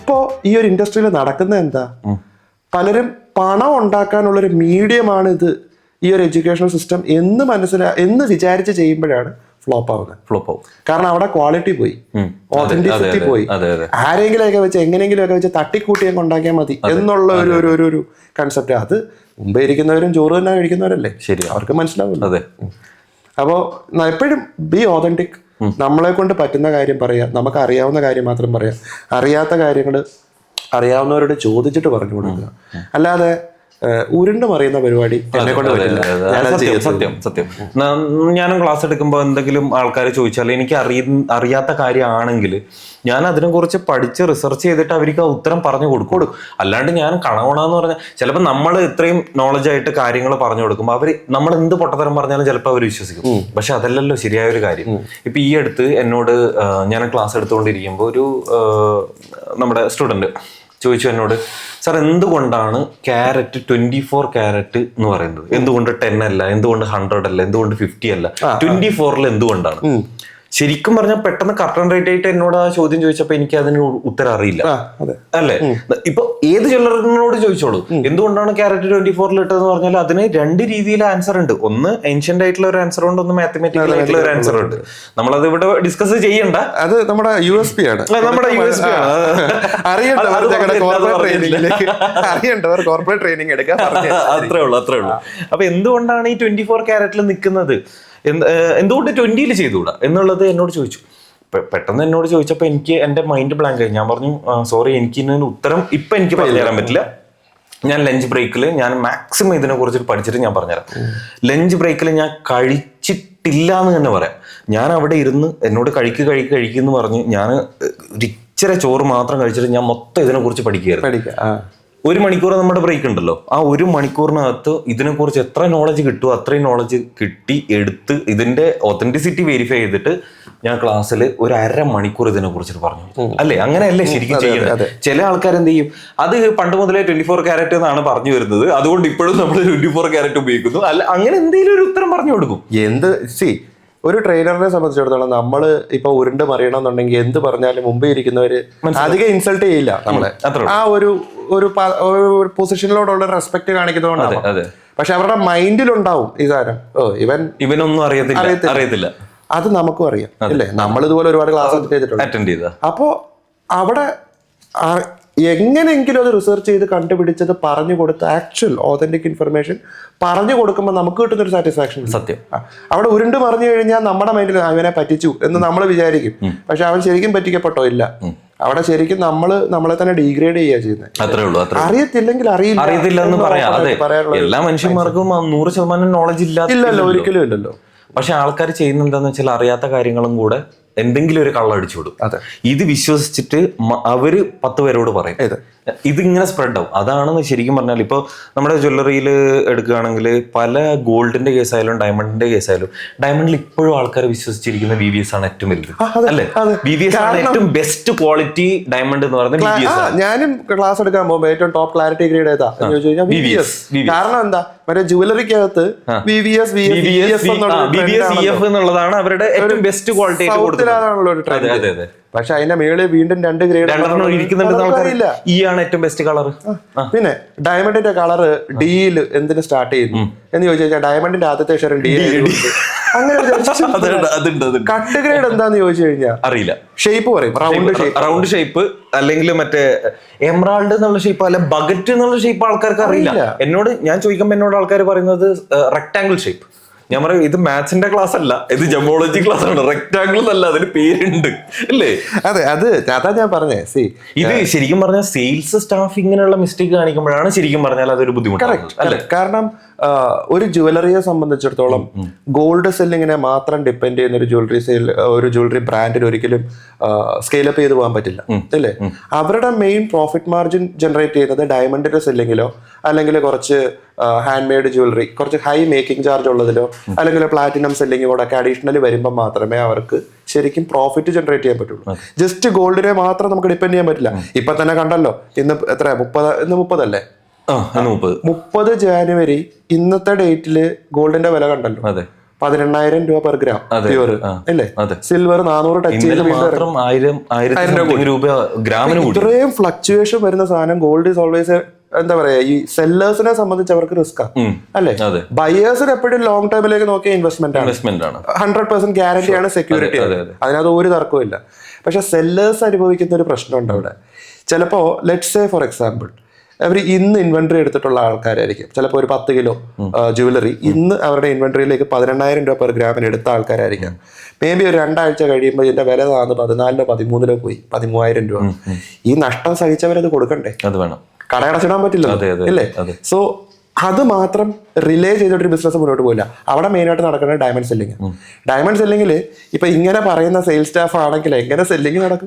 ഇപ്പോ ഈ ഒരു ഇൻഡസ്ട്രിയിൽ നടക്കുന്നത് എന്താ, പലരും പണം ഉണ്ടാക്കാനുള്ളൊരു മീഡിയമാണ് ഇത്, ഈ ഒരു എഡ്യൂക്കേഷൻ സിസ്റ്റം എന്ന് വിചാരിച്ച് ചെയ്യുമ്പോഴാണ് ഫ്ലോപ്പ് ആവും. കാരണം അവിടെ ക്വാളിറ്റി പോയി, ഓതന്റിസിറ്റി പോയി. ആരെങ്കിലുമൊക്കെ വെച്ച് എങ്ങനെയെങ്കിലുമൊക്കെ വെച്ച് തട്ടിക്കൂട്ടിയൊക്കെ ഉണ്ടാക്കിയാൽ മതി എന്നുള്ള ഒരു കൺസെപ്റ്റ്. അത് മുമ്പേ ഇരിക്കുന്നവരും ചോറ് തന്നെ കഴിക്കുന്നവരല്ലേ, ശരി, അവർക്ക് മനസ്സിലാവില്ല. അതെ. അപ്പോൾ എപ്പോഴും ബി ഓതന്റിക്. നമ്മളെ കൊണ്ട് പറ്റുന്ന കാര്യം പറയാം, നമുക്ക് അറിയാവുന്ന കാര്യം മാത്രം പറയാം, അറിയാത്ത കാര്യങ്ങൾ അറിയാവുന്നവരോട് ചോദിച്ചിട്ട് പറഞ്ഞു കൊടുക്കുക. അല്ലാതെ ഉരുണ്ട് മറിയുന്ന പരിപാടി എന്നെ കൊണ്ട് പറ്റില്ല. സത്യം. ഞാനും ക്ലാസ് എടുക്കുമ്പോൾ എന്തെങ്കിലും ആൾക്കാർ ചോദിച്ചാൽ എനിക്ക് അറിയാത്ത കാര്യമാണെങ്കിൽ ഞാൻ അതിനെക്കുറിച്ച് പഠിച്ച് റിസർച്ച് ചെയ്തിട്ട് അവർക്ക് ആ ഉത്തരം പറഞ്ഞു കൊടുക്കും. അല്ലാണ്ട് ഞാൻ കണവണെന്ന് പറഞ്ഞാൽ ചിലപ്പോൾ നമ്മൾ ഇത്രയും നോളജ് ആയിട്ട് കാര്യങ്ങൾ പറഞ്ഞു കൊടുക്കുമ്പോൾ നമ്മൾ എന്ത് പൊട്ടത്തരം പറഞ്ഞാലും ചിലപ്പോൾ അവർ വിശ്വസിക്കും. പക്ഷെ അതല്ലല്ലോ ശരിയായ ഒരു കാര്യം. ഇപ്പൊ ഈ അടുത്ത് എന്നോട് ഞാൻ ക്ലാസ് എടുത്തുകൊണ്ടിരിക്കുമ്പോൾ ഒരു നമ്മുടെ സ്റ്റുഡന്റ് ചോദിച്ചു എന്നോട്, സാർ എന്തുകൊണ്ടാണ് ക്യാരറ്റ് 24 ക്യാരറ്റ് എന്ന് പറയുന്നത്, എന്തുകൊണ്ട് 10 അല്ല, എന്തുകൊണ്ട് 100 അല്ല, എന്തുകൊണ്ട് 50 അല്ല, 24 എന്തുകൊണ്ടാണ്? ശരിക്കും പറഞ്ഞാൽ പെട്ടെന്ന് കർട്ടൺ റേറ്റ് ആയിട്ട് എന്നോട് ആ ചോദ്യം ചോദിച്ചപ്പോ എനിക്ക് അതിന് ഉത്തരം അറിയില്ല. അല്ലേ? ഇപ്പൊ ഏത് ജ്വല്ലറിനോട് ചോദിച്ചോളൂ എന്തുകൊണ്ടാണ് ക്യാരറ്റ് 24 ഇട്ടതെന്ന് പറഞ്ഞാൽ അതിന് രണ്ട് രീതിയിൽ ആൻസർ ഉണ്ട്. ഒന്ന് ഏൻഷ്യന്റ് ആയിട്ടുള്ള ഒരു ആൻസർ ഉണ്ട്, ഒന്ന് മാത്തമാറ്റിക്കൽ ആയിട്ടുള്ള ഒരു ആൻസർ ഉണ്ട്. നമ്മളത് ഇവിടെ ഡിസ്കസ് ചെയ്യണ്ട, അത് നമ്മുടെ USP ആണ്. അറിയേണ്ടവർ കോർപ്പറേറ്റ് ട്രെയിനിങ് എടുക്കാം. അത്രേ ഉള്ളൂ. അപ്പൊ എന്തുകൊണ്ടാണ് ഈ 24 ക്യാരറ്റിൽ നിൽക്കുന്നത്, എന്തുകൊണ്ട് 20 ചെയ്തുകൂടാ എന്നുള്ളത് എന്നോട് ചോദിച്ചു. പെട്ടെന്ന് എന്നോട് ചോദിച്ചപ്പോൾ എനിക്ക് എന്റെ മൈൻഡ് ബ്ലാങ്ക് ആയി. ഞാൻ പറഞ്ഞു സോറി, എനിക്ക് ഇതിന് ഉത്തരം ഇപ്പൊ എനിക്ക് പറഞ്ഞു തരാൻ പറ്റില്ല. ഞാൻ ലഞ്ച് ബ്രേക്കിൽ ഞാൻ മാക്സിമം ഇതിനെ കുറിച്ചിട്ട് പഠിച്ചിട്ട് ഞാൻ പറഞ്ഞുതരാം. ലഞ്ച് ബ്രേക്കിൽ ഞാൻ കഴിച്ചിട്ടില്ല എന്ന് തന്നെ പറയാം. ഞാൻ അവിടെ ഇരുന്ന് എന്നോട് കഴിക്കുന്നു പറഞ്ഞ് ഞാൻ ഇച്ചിരി ചോറ് മാത്രം കഴിച്ചിട്ട് ഞാൻ മൊത്തം ഇതിനെ കുറിച്ച് പഠിക്കുകയായിരുന്നു. 1 മണിക്കൂർ നമ്മുടെ ബ്രേക്ക് ഉണ്ടല്ലോ, ആ 1 മണിക്കൂറിനകത്ത് ഇതിനെക്കുറിച്ച് എത്ര നോളജ് കിട്ടുമോ അത്രയും നോളജ് കിട്ടി എടുത്ത് ഇതിന്റെ ഒതന്റിസിറ്റി വെരിഫൈ ചെയ്തിട്ട് ഞാൻ ക്ലാസ്സിൽ ഒരു 1/2 മണിക്കൂർ ഇതിനെ കുറിച്ചിട്ട് പറഞ്ഞു. അല്ലേ? അങ്ങനെയല്ലേ ശരിക്കും ചെയ്യുന്നത്. ചില ആൾക്കാർ എന്ത് ചെയ്യും, അത് പണ്ട് മുതലേ 24 ക്യാരറ്റ് എന്നാണ് പറഞ്ഞു വരുന്നത്, അതുകൊണ്ട് ഇപ്പോഴും നമ്മൾ 24 ക്യാരറ്റ് ഉപയോഗിക്കുന്നു. അല്ല, അങ്ങനെ എന്തെങ്കിലും ഒരു ഉത്തരം പറഞ്ഞു കൊടുക്കും. ഒരു ട്രെയിനറിനെ സംബന്ധിച്ചിടത്തോളം നമ്മൾ ഇപ്പൊ ഉരുണ്ട് മറിയണമെന്നുണ്ടെങ്കിൽ എന്ത് പറഞ്ഞാലും മുമ്പേ ഇരിക്കുന്നവര് അധികം ഇൻസൾട്ട് ചെയ്യില്ല നമ്മളെ. ആ ഒരു പൊസിഷനിലോടുള്ള റെസ്പെക്ട് കാണിക്കുന്നതുകൊണ്ടാണ്. പക്ഷെ അവരുടെ മൈൻഡിലുണ്ടാവും ഈ സാധനം, ഇവനൊന്നും അറിയത്തില്ല. അത് നമുക്കും അറിയാം അല്ലേ, നമ്മൾ ഇതുപോലെ ഒരുപാട് ക്ലാസ് അറ്റൻഡ് ചെയ്തിട്ടുണ്ട്. അപ്പോ അവിടെ എങ്ങനെയെങ്കിലും അത് റിസർച്ച് ചെയ്ത് കണ്ടുപിടിച്ചത് പറഞ്ഞു കൊടുത്ത് ആക്ച്വൽ ഓതന്റിക് ഇൻഫർമേഷൻ പറഞ്ഞു കൊടുക്കുമ്പോൾ നമുക്ക് കിട്ടുന്നൊരു സാറ്റിസ്ഫാക്ഷൻ. സത്യം. അവിടെ ഉരുണ്ട് മറിഞ്ഞു കഴിഞ്ഞാൽ നമ്മുടെ മൈൻഡിൽ അവനെ പറ്റിച്ചു എന്ന് നമ്മൾ വിചാരിക്കും. പക്ഷെ അവൻ ശരിക്കും പറ്റിക്കപ്പെട്ടോ ഇല്ല. അവിടെ ശരിക്കും നമ്മളെ തന്നെ ഡീഗ്രേഡ് ചെയ്യുക ചെയ്യുന്നത്. അത്രേ ഉള്ളൂ. അറിയത്തില്ലെങ്കിൽ അറിയത്തില്ല എന്ന് പറയാം. എല്ലാ മനുഷ്യന്മാർക്കും 100% നോളജ് ഇല്ലല്ലോ, ഒരിക്കലും ഇല്ലല്ലോ. പക്ഷെ ആൾക്കാർ ചെയ്യുന്ന എന്താന്ന് വെച്ചാൽ അറിയാത്ത കാര്യങ്ങളും കൂടെ എന്തെങ്കിലും ഒരു കള്ളടിച്ചു വിടും. ഇത് വിശ്വസിച്ചിട്ട് അവര് 10 പേരോട് പറയും, ഇതിങ്ങനെ സ്പ്രെഡ് ആവും. അതാണ് ശരിക്കും പറഞ്ഞാൽ ഇപ്പോൾ നമ്മുടെ ജ്വല്ലറിയിൽ എടുക്കുകയാണെങ്കിൽ പല ഗോൾഡിന്റെ കേസായാലും ഡയമണ്ടിന്റെ കേസായാലും ഡയമണ്ടിൽ ഇപ്പോഴും ആൾക്കാർ വിശ്വസിച്ചിരിക്കുന്ന VVS ആണ് ഏറ്റവും വലുത്. അല്ലേ? VVS ആണ് ഏറ്റവും ബെസ്റ്റ് ക്വാളിറ്റി ഡയമണ്ട് എന്ന് പറയുന്നത്. ഞാനും ക്ലാസ് എടുക്കാൻ പോകുമ്പോൾ ഏറ്റവും ടോപ്പ് ക്ലാരിറ്റി ഗ്രേഡ് ഏതാ എന്ന് ചോദിച്ചു കഴിഞ്ഞാൽ VVS. കാരണം എന്താ, മറ്റേ ജുവലറിക്കകത്ത് VVS എന്നുള്ളതാണ് അവരുടെ ഏറ്റവും ബെസ്റ്റ് ക്വാളിറ്റി. പക്ഷെ അതിന്റെ മേളിൽ വീണ്ടും 2 ഗ്രേഡ് ഇരിക്കുന്നുണ്ട്. ഈ ആണ് ഏറ്റവും ബെസ്റ്റ് കളർ. പിന്നെ ഡയമണ്ടിന്റെ കളർ ഡിയിൽ എന്തിന് സ്റ്റാർട്ട് ചെയ്യുന്നു എന്ന് ചോദിച്ചു കഴിഞ്ഞാൽ ഡയമണ്ടിന്റെ ആദ്യത്തെ അക്ഷരം ഡി. അങ്ങനെ കട്ട് ഗ്രേഡ് എന്താന്ന് ചോദിച്ചു കഴിഞ്ഞാൽ അറിയില്ല. ഷേപ്പ് പറയും, റൗണ്ട് ഷേപ്പ് അല്ലെങ്കിൽ മറ്റേ എമറാൾഡ് എന്നുള്ള ഷേപ്പ്, അല്ലെ ബഗറ്റ് എന്നുള്ള ഷേപ്പ് ആൾക്കാർക്ക് അറിയില്ല. ഞാൻ ചോദിക്കുമ്പോൾ ആൾക്കാർ പറയുന്നത് റെക്ടാംഗിൾ ഷേപ്പ്. ഞാൻ പറയും ഇത് മാത്സിന്റെ ക്ലാസ് അല്ല, ഇത് ജമോളജി ക്ലാസ് ആണ്. റെക്ടാംഗിൾ എന്നല്ല, അതിന് പേരുണ്ട് അല്ലേ? അതെ, അതാ ഞാൻ പറഞ്ഞേ. ഇത് ശരിക്കും പറഞ്ഞാൽ സെയിൽസ് സ്റ്റാഫ് ഇങ്ങനെയുള്ള മിസ്റ്റേക്ക് കാണിക്കുമ്പോഴാണ് ശരിക്കും പറഞ്ഞാൽ അതൊരു ബുദ്ധിമുട്ടാണ്. കാരണം ഒരു ജ്വല്ലറിയെ സംബന്ധിച്ചിടത്തോളം ഗോൾഡ് സെല്ലിങ്ങിനെ മാത്രം ഡിപ്പെൻഡ് ചെയ്യുന്ന ഒരു ജ്വല്ലറി ബ്രാൻഡിന് ഒരിക്കലും സ്കെയിലപ്പ് ചെയ്ത് പോകാൻ പറ്റില്ല അല്ലേ? അവരുടെ മെയിൻ പ്രോഫിറ്റ് മാർജിൻ ജനറേറ്റ് ചെയ്യുന്നത് ഡയമണ്ടിന്റെ സെല്ലിങ്ങിലോ അല്ലെങ്കിൽ കുറച്ച് ഹാൻഡ് മെയ്ഡ് ജ്വല്ലറി കുറച്ച് ഹൈ മേക്കിംഗ് ചാർജ് ഉള്ളതിലോ അല്ലെങ്കിൽ പ്ലാറ്റിനം സെല്ലിംഗ് കൂടെ ഒക്കെ അഡീഷണലി വരുമ്പോൾ മാത്രമേ അവർക്ക് ശരിക്കും പ്രോഫിറ്റ് ജനറേറ്റ് ചെയ്യാൻ പറ്റുള്ളൂ. ജസ്റ്റ് ഗോൾഡിനെ മാത്രം നമുക്ക് ഡിപ്പെൻഡ് ചെയ്യാൻ പറ്റില്ല. ഇപ്പൊ തന്നെ കണ്ടല്ലോ, ഇന്ന് എത്ര 30 അല്ലേ? 30 ജാനുവരി ഇന്നത്തെ ഡേറ്റില് ഗോൾഡിന്റെ വില കണ്ടല്ലോ, 18,000 രൂപ പെർ ഗ്രാം പ്യൂർ അല്ലേ? സിൽവർ 400 ടച്ച് ചെയ്ത് മാത്രം 1000 രൂപ ഗ്രാമിന് കൂടി. ഇത്രയും ഫ്ലക്ച്വേഷൻ വരുന്ന സാധനം ഗോൾഡ് ഈസ് ഓൾവേസ് എന്താ പറയാ, ഈ സെല്ലേഴ്സിനെ സംബന്ധിച്ച് അവർക്ക് റിസ്ക് ആണ് അല്ലെ? ബയേഴ്സിന് എപ്പോഴും ലോങ് ടൈമിലേക്ക് നോക്കിയ ഇൻവെസ്റ്റ്മെന്റ് ആണ്, 100% ഗ്യാരണ്ടി ആണ്, സെക്യൂരിറ്റി ആണ്, അതിനകത്ത് ഒരു തർക്കവും ഇല്ല. പക്ഷെ സെല്ലേഴ്സ് അനുഭവിക്കുന്ന ഒരു പ്രശ്നമുണ്ട് അവിടെ. ചിലപ്പോ ലെറ്റ്സ് സേ ഫോർ എക്സാമ്പിൾ അവർ ഇന്ന് ഇൻവെന്ററി എടുത്തിട്ടുള്ള ആൾക്കാരായിരിക്കും, ചിലപ്പോൾ ഒരു 10 കിലോ ജുവലറി ഇന്ന് അവരുടെ ഇൻവെന്ററിയിലേക്ക് 18,000 രൂപ പെർ ഗ്രാമിന് എടുത്ത ആൾക്കാരായിരിക്കാം. മേ ബി ഒരു 2 ആഴ്ച കഴിയുമ്പോൾ ഇതിന്റെ വില 14 13 പോയി 13,000 രൂപ. ഈ നഷ്ടം സഹിച്ചവരത് കൊടുക്കണ്ടേ? അത് വേണം, കടയടച്ചിടാൻ പറ്റില്ല അല്ലേ? സോ അത് മാത്രം റിലേ ചെയ്തിട്ടൊരു ബിസിനസ് മുന്നോട്ട് പോയില്ല. അവിടെ മെയിനായിട്ട് നടക്കുന്നത് ഡയമണ്ട് സെല്ലിങ്. ഡയമണ്ട് സെല്ലിങ്ങിൽ ഇപ്പൊ ഇങ്ങനെ പറയുന്ന സെയിൽസ് സ്റ്റാഫ് ആണെങ്കിൽ എങ്ങനെ സെല്ലിങ് നടക്കും?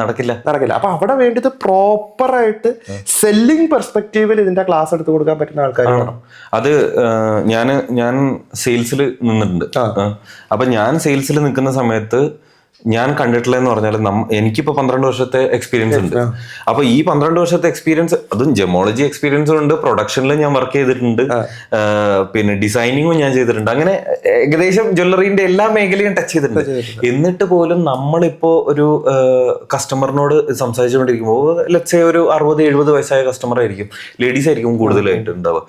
നടക്കില്ല. അപ്പൊ അവിടെ വേണ്ടത് പ്രോപ്പറായിട്ട് സെല്ലിംഗ് പെർസ്പെക്റ്റീവിൽ ഇതിന്റെ ക്ലാസ് എടുത്ത് കൊടുക്കാൻ പറ്റുന്ന ആൾക്കാരാണ്. അത് ഞാൻ സെയിൽസിൽ നിന്നിട്ടുണ്ട്. അപ്പൊ ഞാൻ സെയിൽസിൽ നിൽക്കുന്ന സമയത്ത് ഞാൻ കണ്ടിട്ടുള്ളതെന്ന് പറഞ്ഞാൽ എനിക്കിപ്പോ 12 വർഷത്തെ എക്സ്പീരിയൻസ് ഉണ്ട്. അപ്പൊ ഈ 12 വർഷത്തെ എക്സ്പീരിയൻസ്, അതും ജെമോളജി എക്സ്പീരിയൻസും ഉണ്ട്, പ്രൊഡക്ഷനിൽ ഞാൻ വർക്ക് ചെയ്തിട്ടുണ്ട്, പിന്നെ ഡിസൈനിങ്ങും ഞാൻ ചെയ്തിട്ടുണ്ട്. അങ്ങനെ ഏകദേശം ജ്വല്ലറിന്റെ എല്ലാ മേഖലയും ടച്ച് ചെയ്തിട്ടുണ്ട്. എന്നിട്ട് പോലും നമ്മളിപ്പോ ഒരു കസ്റ്റമറിനോട് സംസാരിച്ചുകൊണ്ടിരിക്കുമ്പോൾ ലെറ്റ്സ് ഒരു 60-70 വയസ്സായ കസ്റ്റമർ ആയിരിക്കും, ലേഡീസ് ആയിരിക്കും കൂടുതലായിട്ട് ഉണ്ടാവുക.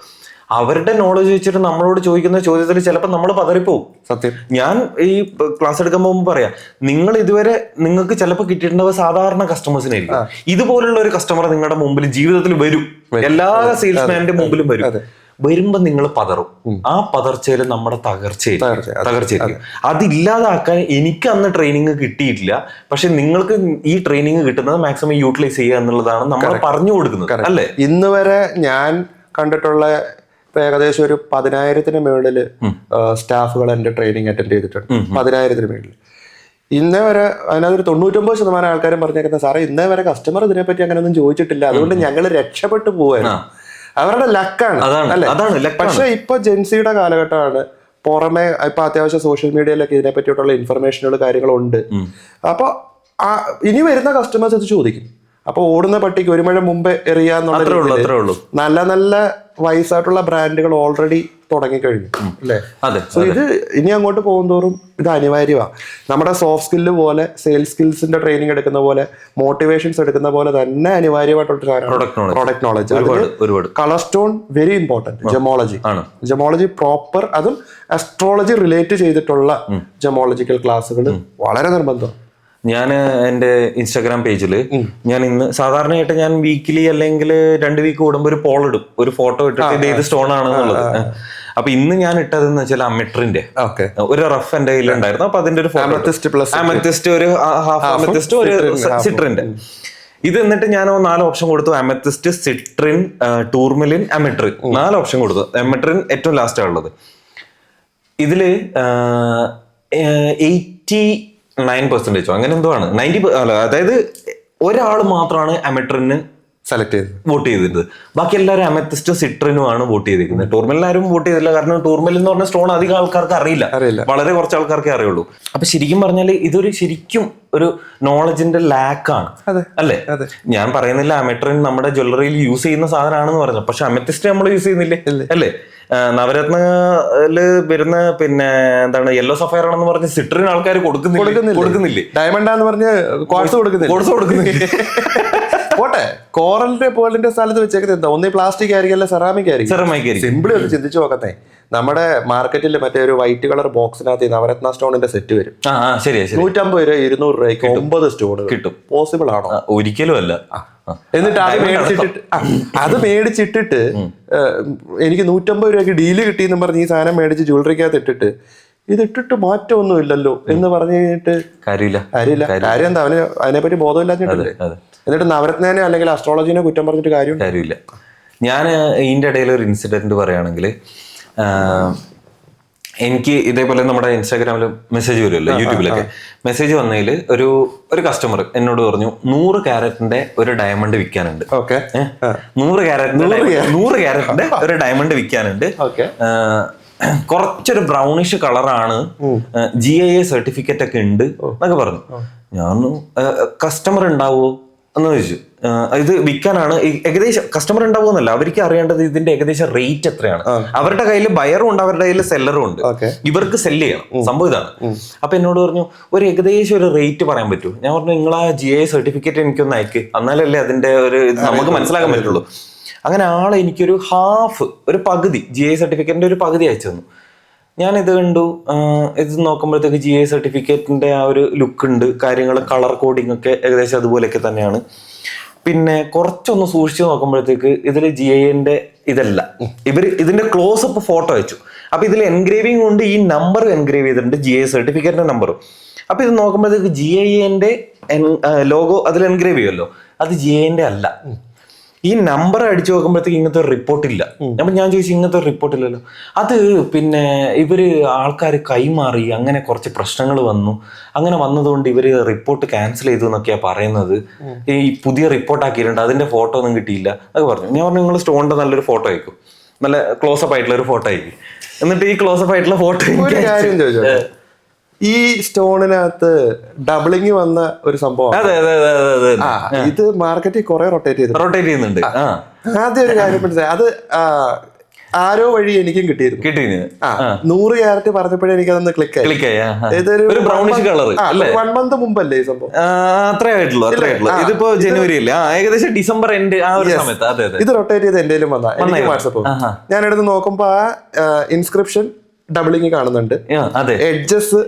അവരുടെ നോളജ് വെച്ചിട്ട് നമ്മളോട് ചോദിക്കുന്ന ചോദ്യത്തിൽ ചിലപ്പോൾ നമ്മൾ പതറിപ്പോവും. സത്യം. ഞാൻ ഈ ക്ലാസ് എടുക്കാൻ പോകുമ്പോൾ പറയാം, നിങ്ങൾ ഇതുവരെ നിങ്ങൾക്ക് ചിലപ്പോൾ കിട്ടിയിട്ടുണ്ടാവുക സാധാരണ കസ്റ്റമേഴ്സിനായിരിക്കും. ഇതുപോലുള്ള ഒരു കസ്റ്റമർ നിങ്ങളുടെ മുമ്പിൽ ജീവിതത്തിൽ വരും, എല്ലാ സെയിൽസ്മാന്റെ മുമ്പിലും വരും. വരുമ്പോ നിങ്ങൾ പതറും. ആ പതർച്ചയിൽ നമ്മുടെ തകർച്ചയായിരിക്കും. അതില്ലാതാക്കാൻ എനിക്ക് അന്ന് ട്രെയിനിങ് കിട്ടിയിട്ടില്ല. പക്ഷെ നിങ്ങൾക്ക് ഈ ട്രെയിനിങ് കിട്ടുന്നത് മാക്സിമം യൂട്ടിലൈസ് ചെയ്യുക എന്നുള്ളതാണ് നമ്മൾ പറഞ്ഞു കൊടുക്കുന്നത്, അല്ലേ? ഇന്ന് വരെ ഞാൻ കണ്ടിട്ടുള്ള ഏകദേശം ഒരു 10,000-ന് മുകളില് സ്റ്റാഫുകൾ എന്റെ ട്രെയിനിങ് അറ്റൻഡ് ചെയ്തിട്ടുണ്ട്. 10,000-ന് മുകളിൽ. ഇന്നേ വരെ അതിനകത്തൊരു 99% ആൾക്കാരും പറഞ്ഞേക്കുന്നത്, സാറേ ഇന്നേ വരെ കസ്റ്റമർ ഇതിനെപ്പറ്റി അങ്ങനെ ഒന്നും ചോദിച്ചിട്ടില്ല, അതുകൊണ്ട് ഞങ്ങൾ രക്ഷപ്പെട്ടു പോവായിരുന്നു. അവരുടെ ലക്കാണ് അല്ലേ? പക്ഷെ ഇപ്പൊ ജെൻസിയുടെ കാലഘട്ടമാണ്. പുറമെ ഇപ്പൊ അത്യാവശ്യം സോഷ്യൽ മീഡിയയിലൊക്കെ ഇതിനെ പറ്റിയിട്ടുള്ള ഇൻഫർമേഷനുകൾ കാര്യങ്ങളുണ്ട്. അപ്പൊ ഇനി വരുന്ന കസ്റ്റമേഴ്സ് ഇത് ചോദിക്കും. അപ്പൊ ഓടുന്ന പട്ടിക്ക് ഒരു മഴ മുമ്പേ എറിയാന്നുള്ള നല്ല നല്ല വയസ്സായിട്ടുള്ള ബ്രാൻഡുകൾ ഓൾറെഡി തുടങ്ങിക്കഴിഞ്ഞു അല്ലേ? സോ ഇത് ഇനി അങ്ങോട്ട് പോകുന്തോറും ഇത് അനിവാര്യമാണ്. നമ്മുടെ സോഫ്റ്റ് സ്കില്ല് പോലെ സെയിൽസ് സ്കിൽസിന്റെ ട്രെയിനിങ് എടുക്കുന്ന പോലെ മോട്ടിവേഷൻസ് എടുക്കുന്ന പോലെ തന്നെ അനിവാര്യമായിട്ടുള്ള product knowledge. Colour stone very important. Gemology proper, അതും അസ്ട്രോളജി റിലേറ്റ് ചെയ്തിട്ടുള്ള ജെമോളജിക്കൽ ക്ലാസ്സുകൾ വളരെ നിർബന്ധം. ഞാൻ എൻ്റെ ഇൻസ്റ്റാഗ്രാം പേജിൽ ഞാൻ ഇന്ന് സാധാരണയായിട്ട് ഞാൻ വീക്കിലി അല്ലെങ്കിൽ 2 വീക്ക് കൂടുമ്പോൾ ഒരു പോൾ ഇടും, ഒരു ഫോട്ടോ ഇട്ടിട്ട് ഇത് ഏത് സ്റ്റോൺ ആണെന്നുള്ളത്. അപ്പൊ ഇന്ന് ഞാൻ ഇട്ടതെന്ന് വെച്ചാൽ അമെട്രിന്റെ ഒരു റഫ് എന്റെ കയ്യിൽ ഉണ്ടായിരുന്നു. അപ്പൊ അതിന്റെ ഒരു അമെത്തിസ്റ്റ്, ഒരു ഹാഫ് അമെത്തിസ്റ്റ്, ഒരു സിട്രിന്റെ. ഇത് എന്നിട്ട് ഞാൻ 4 ഓപ്ഷൻ കൊടുത്തു. അമെത്തിസ്റ്റ്, സിട്രിൻ, ടൂർമലിൻ, അമെട്രിൻ, 4 ഓപ്ഷൻ കൊടുത്തു. അമെട്രിൻ ഏറ്റവും ലാസ്റ്റ് ഉള്ളത്. ഇതില് 89% അങ്ങനെ എന്തോ ആണ്, 90, അതായത് ഒരാൾ മാത്രമാണ് അമെട്രിന് സെലക്ട് ചെയ്ത് വോട്ട് ചെയ്തിരുന്നത്. ബാക്കി എല്ലാവരും അമെത്തിസ്റ്റും സിട്രിനും ആണ് വോട്ട് ചെയ്തിരിക്കുന്നത്. ടൂർമലിൻ ആരും വോട്ട് ചെയ്തില്ല. കാരണം ടൂർമലിൻ എന്ന് പറഞ്ഞ സ്റ്റോൺ അധികം ആൾക്കാർക്ക് അറിയില്ല, വളരെ കുറച്ച് ആൾക്കാർക്കേ അറിയുള്ളൂ. അപ്പൊ ശരിക്കും പറഞ്ഞാൽ ഇതൊരു ശരിക്കും ഒരു നോളജിന്റെ ലാക്കാണ്, അല്ലേ? ഞാൻ പറയുന്നില്ല അമെട്രിൻ നമ്മുടെ ജ്വല്ലറിയിൽ യൂസ് ചെയ്യുന്ന സാധനമാണെന്ന് പറഞ്ഞു, പക്ഷെ അമെത്തിസ്റ്റ് നമ്മൾ യൂസ് ചെയ്യുന്നില്ലേ, അല്ലേ? നവരത്നയില് വരുന്ന പിന്നെ എന്താണ് യെല്ലോ സഫയർ ആണെന്ന് പറഞ്ഞ് സിട്രിൻ ആൾക്കാർ കൊടുക്കുന്നില്ലേ? ഡയമണ്ടാന്ന് പറഞ്ഞ് കോഴ്സ് കൊടുക്കുന്നില്ല. പോട്ടെ, കോറലിന്റെ പേളിന്റെ സ്ഥലത്ത് വെച്ചേക്കുന്നത് എന്താ? ഒന്നീ പ്ലാസ്റ്റിക് ആയിരിക്കും, അല്ലെ സെറാമിക് ആയിരിക്കും. സിമ്പിളി ഒന്ന് ചിന്തിച്ചു നോക്കത്തെ. നമ്മുടെ മാർക്കറ്റിൽ മറ്റേ ഒരു വൈറ്റ് കളർ ബോക്സിനകത്ത് നവരത്ന സ്റ്റോണിന്റെ സെറ്റ് വരും. 150 രൂപ 200 രൂപയ്ക്ക് 9 സ്റ്റോൺ കിട്ടും. പോസിബിൾ ആണോ? ഒരിക്കലും അല്ല. എന്നിട്ട് അത് മേടിച്ചിട്ടിട്ട് എനിക്ക് 150 രൂപയ്ക്ക് ഡീല് കിട്ടിയെന്ന് പറഞ്ഞ് ഈ സാധനം മേടിച്ച് ജ്വല്ലറിക്കകത്ത് ഇട്ടിട്ട് ഇതിട്ടിട്ട് മാറ്റമൊന്നും ഇല്ലല്ലോ എന്ന് പറഞ്ഞു കഴിഞ്ഞിട്ട് കാര്യമില്ല. കാര്യം എന്താ? അവന് അതിനെപ്പറ്റി ബോധമില്ലാഞ്ഞിട്ടല്ലേ? എന്നിട്ട് നവരത്നേനെ അല്ലെങ്കിൽ അസ്ട്രോളജിനെ കുറ്റം പറഞ്ഞിട്ട് കാര്യമില്ല. ഞാൻ ഇതിന്റെ ഇടയിൽ ഒരു ഇൻസിഡന്റ് പറയുകയാണെങ്കിൽ, എനിക്ക് ഇതേപോലെ നമ്മുടെ ഇൻസ്റ്റാഗ്രാമിൽ മെസ്സേജ് വരുമല്ലോ, യൂട്യൂബിലൊക്കെ മെസ്സേജ് വന്നതിൽ ഒരു കസ്റ്റമർ എന്നോട് പറഞ്ഞു 100 ക്യാരറ്റിന്റെ ഒരു ഡയമണ്ട് വിൽക്കാനുണ്ട്. 100 ക്യാരറ്റിന്റെ ഒരു ഡയമണ്ട് വിൽക്കാനുണ്ട്. കുറച്ചൊരു ബ്രൗണിഷ് കളറാണ്, GIA സർട്ടിഫിക്കറ്റ് ഒക്കെ ഉണ്ട് എന്നൊക്കെ പറഞ്ഞു. ഞാൻ കസ്റ്റമർ ഉണ്ടാവോ എന്ന് ചോദിച്ചു. ഇത് വിൽക്കാനാണ്. ഏകദേശം കസ്റ്റമർ ഉണ്ടാവുമെന്നല്ല, അവർക്ക് അറിയേണ്ടത് ഇതിന്റെ ഏകദേശം റേറ്റ് എത്രയാണ്. അവരുടെ കയ്യിൽ ബയറും ഉണ്ട്, അവരുടെ കയ്യിൽ സെല്ലറും ഉണ്ട്. ഇവർക്ക് സെല് ചെയ്യണം, സംഭവം ഇതാണ്. അപ്പൊ എന്നോട് പറഞ്ഞു ഒരു ഏകദേശം ഒരു റേറ്റ് പറയാൻ പറ്റൂ. ഞാൻ പറഞ്ഞു നിങ്ങൾ ആ GI സർട്ടിഫിക്കറ്റ് എനിക്കൊന്ന് അയക്ക്, എന്നാലല്ലേ അതിന്റെ ഒരു നമുക്ക് മനസ്സിലാക്കാൻ പറ്റുള്ളൂ. അങ്ങനെ ആളെ എനിക്കൊരു ഒരു പകുതി GI സർട്ടിഫിക്കറ്റിന്റെ ഒരു പകുതി അയച്ചു തന്നു. ഞാൻ ഇത് കണ്ടു. ഇത് നോക്കുമ്പോഴത്തേക്ക് GI സർട്ടിഫിക്കറ്റിന്റെ ആ ഒരു ലുക്ക് ഉണ്ട്, കാര്യങ്ങൾ കളർ കോഡിംഗ് ഒക്കെ ഏകദേശം അതുപോലെയൊക്കെ തന്നെയാണ്. പിന്നെ കുറച്ചൊന്ന് സൂക്ഷിച്ച് നോക്കുമ്പോഴത്തേക്ക് ഇതിൽ GIന്റെ ഇതല്ല, ഇതിന്റെ ക്ലോസ് അപ്പ് ഫോട്ടോ അയച്ചു. അപ്പൊ ഇതിൽ എൻഗ്രേവിംഗ് കൊണ്ട് ഈ നമ്പർ എൻഗ്രേവ് ചെയ്തിട്ടുണ്ട്, GI സർട്ടിഫിക്കറ്റിന്റെ നമ്പറും. അപ്പൊ ഇത് നോക്കുമ്പോഴത്തേക്ക് GIന്റെ ലോഗോ അതിൽ എൻഗ്രേവ് ചെയ്യുമല്ലോ, അത് GIന്റെ അല്ല. ഈ നമ്പർ അടിച്ചു നോക്കുമ്പോഴത്തേക്ക് ഇങ്ങനത്തെ ഒരു റിപ്പോർട്ട് ഇല്ല. അപ്പൊ ഞാൻ ചോദിച്ചു ഇങ്ങനത്തെ ഒരു റിപ്പോർട്ട് ഇല്ലല്ലോ. അത് പിന്നെ ഇവര് ആൾക്കാർ കൈമാറി, അങ്ങനെ കുറച്ച് പ്രശ്നങ്ങൾ വന്നു. അങ്ങനെ വന്നതുകൊണ്ട് ഇവര് റിപ്പോർട്ട് ക്യാൻസൽ ചെയ്തു എന്നൊക്കെയാ പറയുന്നത്. ഈ പുതിയ റിപ്പോർട്ട് ആക്കിയിട്ടുണ്ട്, അതിന്റെ ഫോട്ടോ ഒന്നും കിട്ടിയില്ല അത് പറഞ്ഞു. ഞാൻ പറഞ്ഞു നിങ്ങൾ സ്റ്റോണിന്റെ നല്ലൊരു ഫോട്ടോ അയക്കും, നല്ല ക്ലോസപ്പ് ആയിട്ടുള്ള ഒരു ഫോട്ടോ അയക്കും. എന്നിട്ട് ഈ ക്ലോസപ്പ് ആയിട്ടുള്ള ഫോട്ടോ ഈ സ്റ്റോണിനകത്ത് ഡബിളിങ് വന്ന ഒരു സംഭവം. ഇത് മാർക്കറ്റിൽ കുറെ റൊട്ടേറ്റ് ചെയ്യുന്നുണ്ട്. ആദ്യം ഒരു കാര്യം മനസ്സിലായി, അത് ആരോ വഴി എനിക്കും കിട്ടിയിരുന്നു. 100 ക്യാരറ്റ് പറഞ്ഞപ്പോഴേ എനിക്ക് അതൊന്ന് ക്ലിക്ക് ആയി. ഇതൊരു ബ്രൗണിഷ് കളർ 1 മന്ത് മുമ്പല്ലേ ഈ സംഭവം? അത്രേ ആയിട്ടുള്ളൂ. ഇതിപ്പോ ജനുവരി അല്ലേ, ഏകദേശം ഡിസംബർ എൻഡ് ആ ഒരു സമയത്ത് ഇത് റൊട്ടേറ്റ് ചെയ്ത് എന്റെയിലും വന്ന വാട്സപ്പ് ഞാൻ എടുത്ത് നോക്കുമ്പോ ആ ഇൻസ്ക്രിപ്ഷൻ ഡബിളിങ് കാണുന്നുണ്ട്, എഡ്ജസ്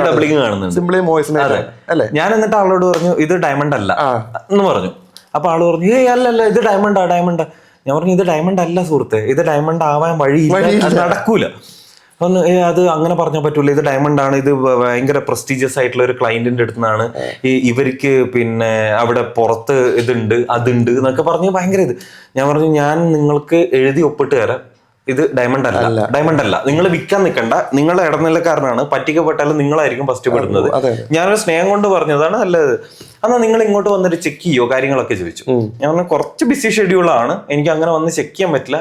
ഡബിളിങ് കാണുന്നുണ്ട്, സിംപ്ലി മോയ്സ്ചറൈസർ അല്ലേ. ഞാൻ എന്നിട്ട് ആളോട് പറഞ്ഞു ഇത് ഡയമണ്ട് അല്ല എന്ന് പറഞ്ഞു. അപ്പൊ ആള് പറഞ്ഞു അല്ലല്ല ഇത് ഡയമണ്ടാ. ഞാൻ പറഞ്ഞു ഇത് ഡയമണ്ട് അല്ല സുഹൃത്തെ, ഇത് ഡയമണ്ട് ആവാൻ വഴിയില്ല, അത് നടക്കൂല. ഒന്ന് അത് അങ്ങനെ പറഞ്ഞാൽ പറ്റൂല, ഇത് ഡയമണ്ട് ആണ്, ഇത് ഭയങ്കര പ്രസ്റ്റീജിയസ് ആയിട്ടുള്ള ഒരു ക്ലയന്റിന്റെ അടുത്ത് നിന്നാണ്, ഇവർക്ക് പിന്നെ അവിടെ പുറത്ത് ഇതുണ്ട് അതുണ്ട് എന്നൊക്കെ പറഞ്ഞ് ഭയങ്കര ഇത്. ഞാൻ പറഞ്ഞു ഞാൻ നിങ്ങൾക്ക് എഴുതി ഒപ്പിട്ട് തരാം, ഇത് ഡയമണ്ട് അല്ല. നിങ്ങൾ വിൽക്കാൻ നിൽക്കണ്ട, നിങ്ങളെ ഇടനിലക്കാരനാണ്, പറ്റിക്കപ്പെട്ടാലും നിങ്ങളായിരിക്കും ഫസ്റ്റ് പെടുന്നത്. ഞാനൊരു സ്നേഹം കൊണ്ട് പറഞ്ഞതാണ് നല്ലത്. എന്നാ നിങ്ങൾ ഇങ്ങോട്ട് വന്നിട്ട് ചെക്ക് ചെയ്യോ കാര്യങ്ങളൊക്കെ ചോദിച്ചു. ഞാൻ പറഞ്ഞു കുറച്ച് ബിസി ഷെഡ്യൂളാണ്, എനിക്ക് അങ്ങനെ വന്ന് ചെക്ക് ചെയ്യാൻ പറ്റില്ല.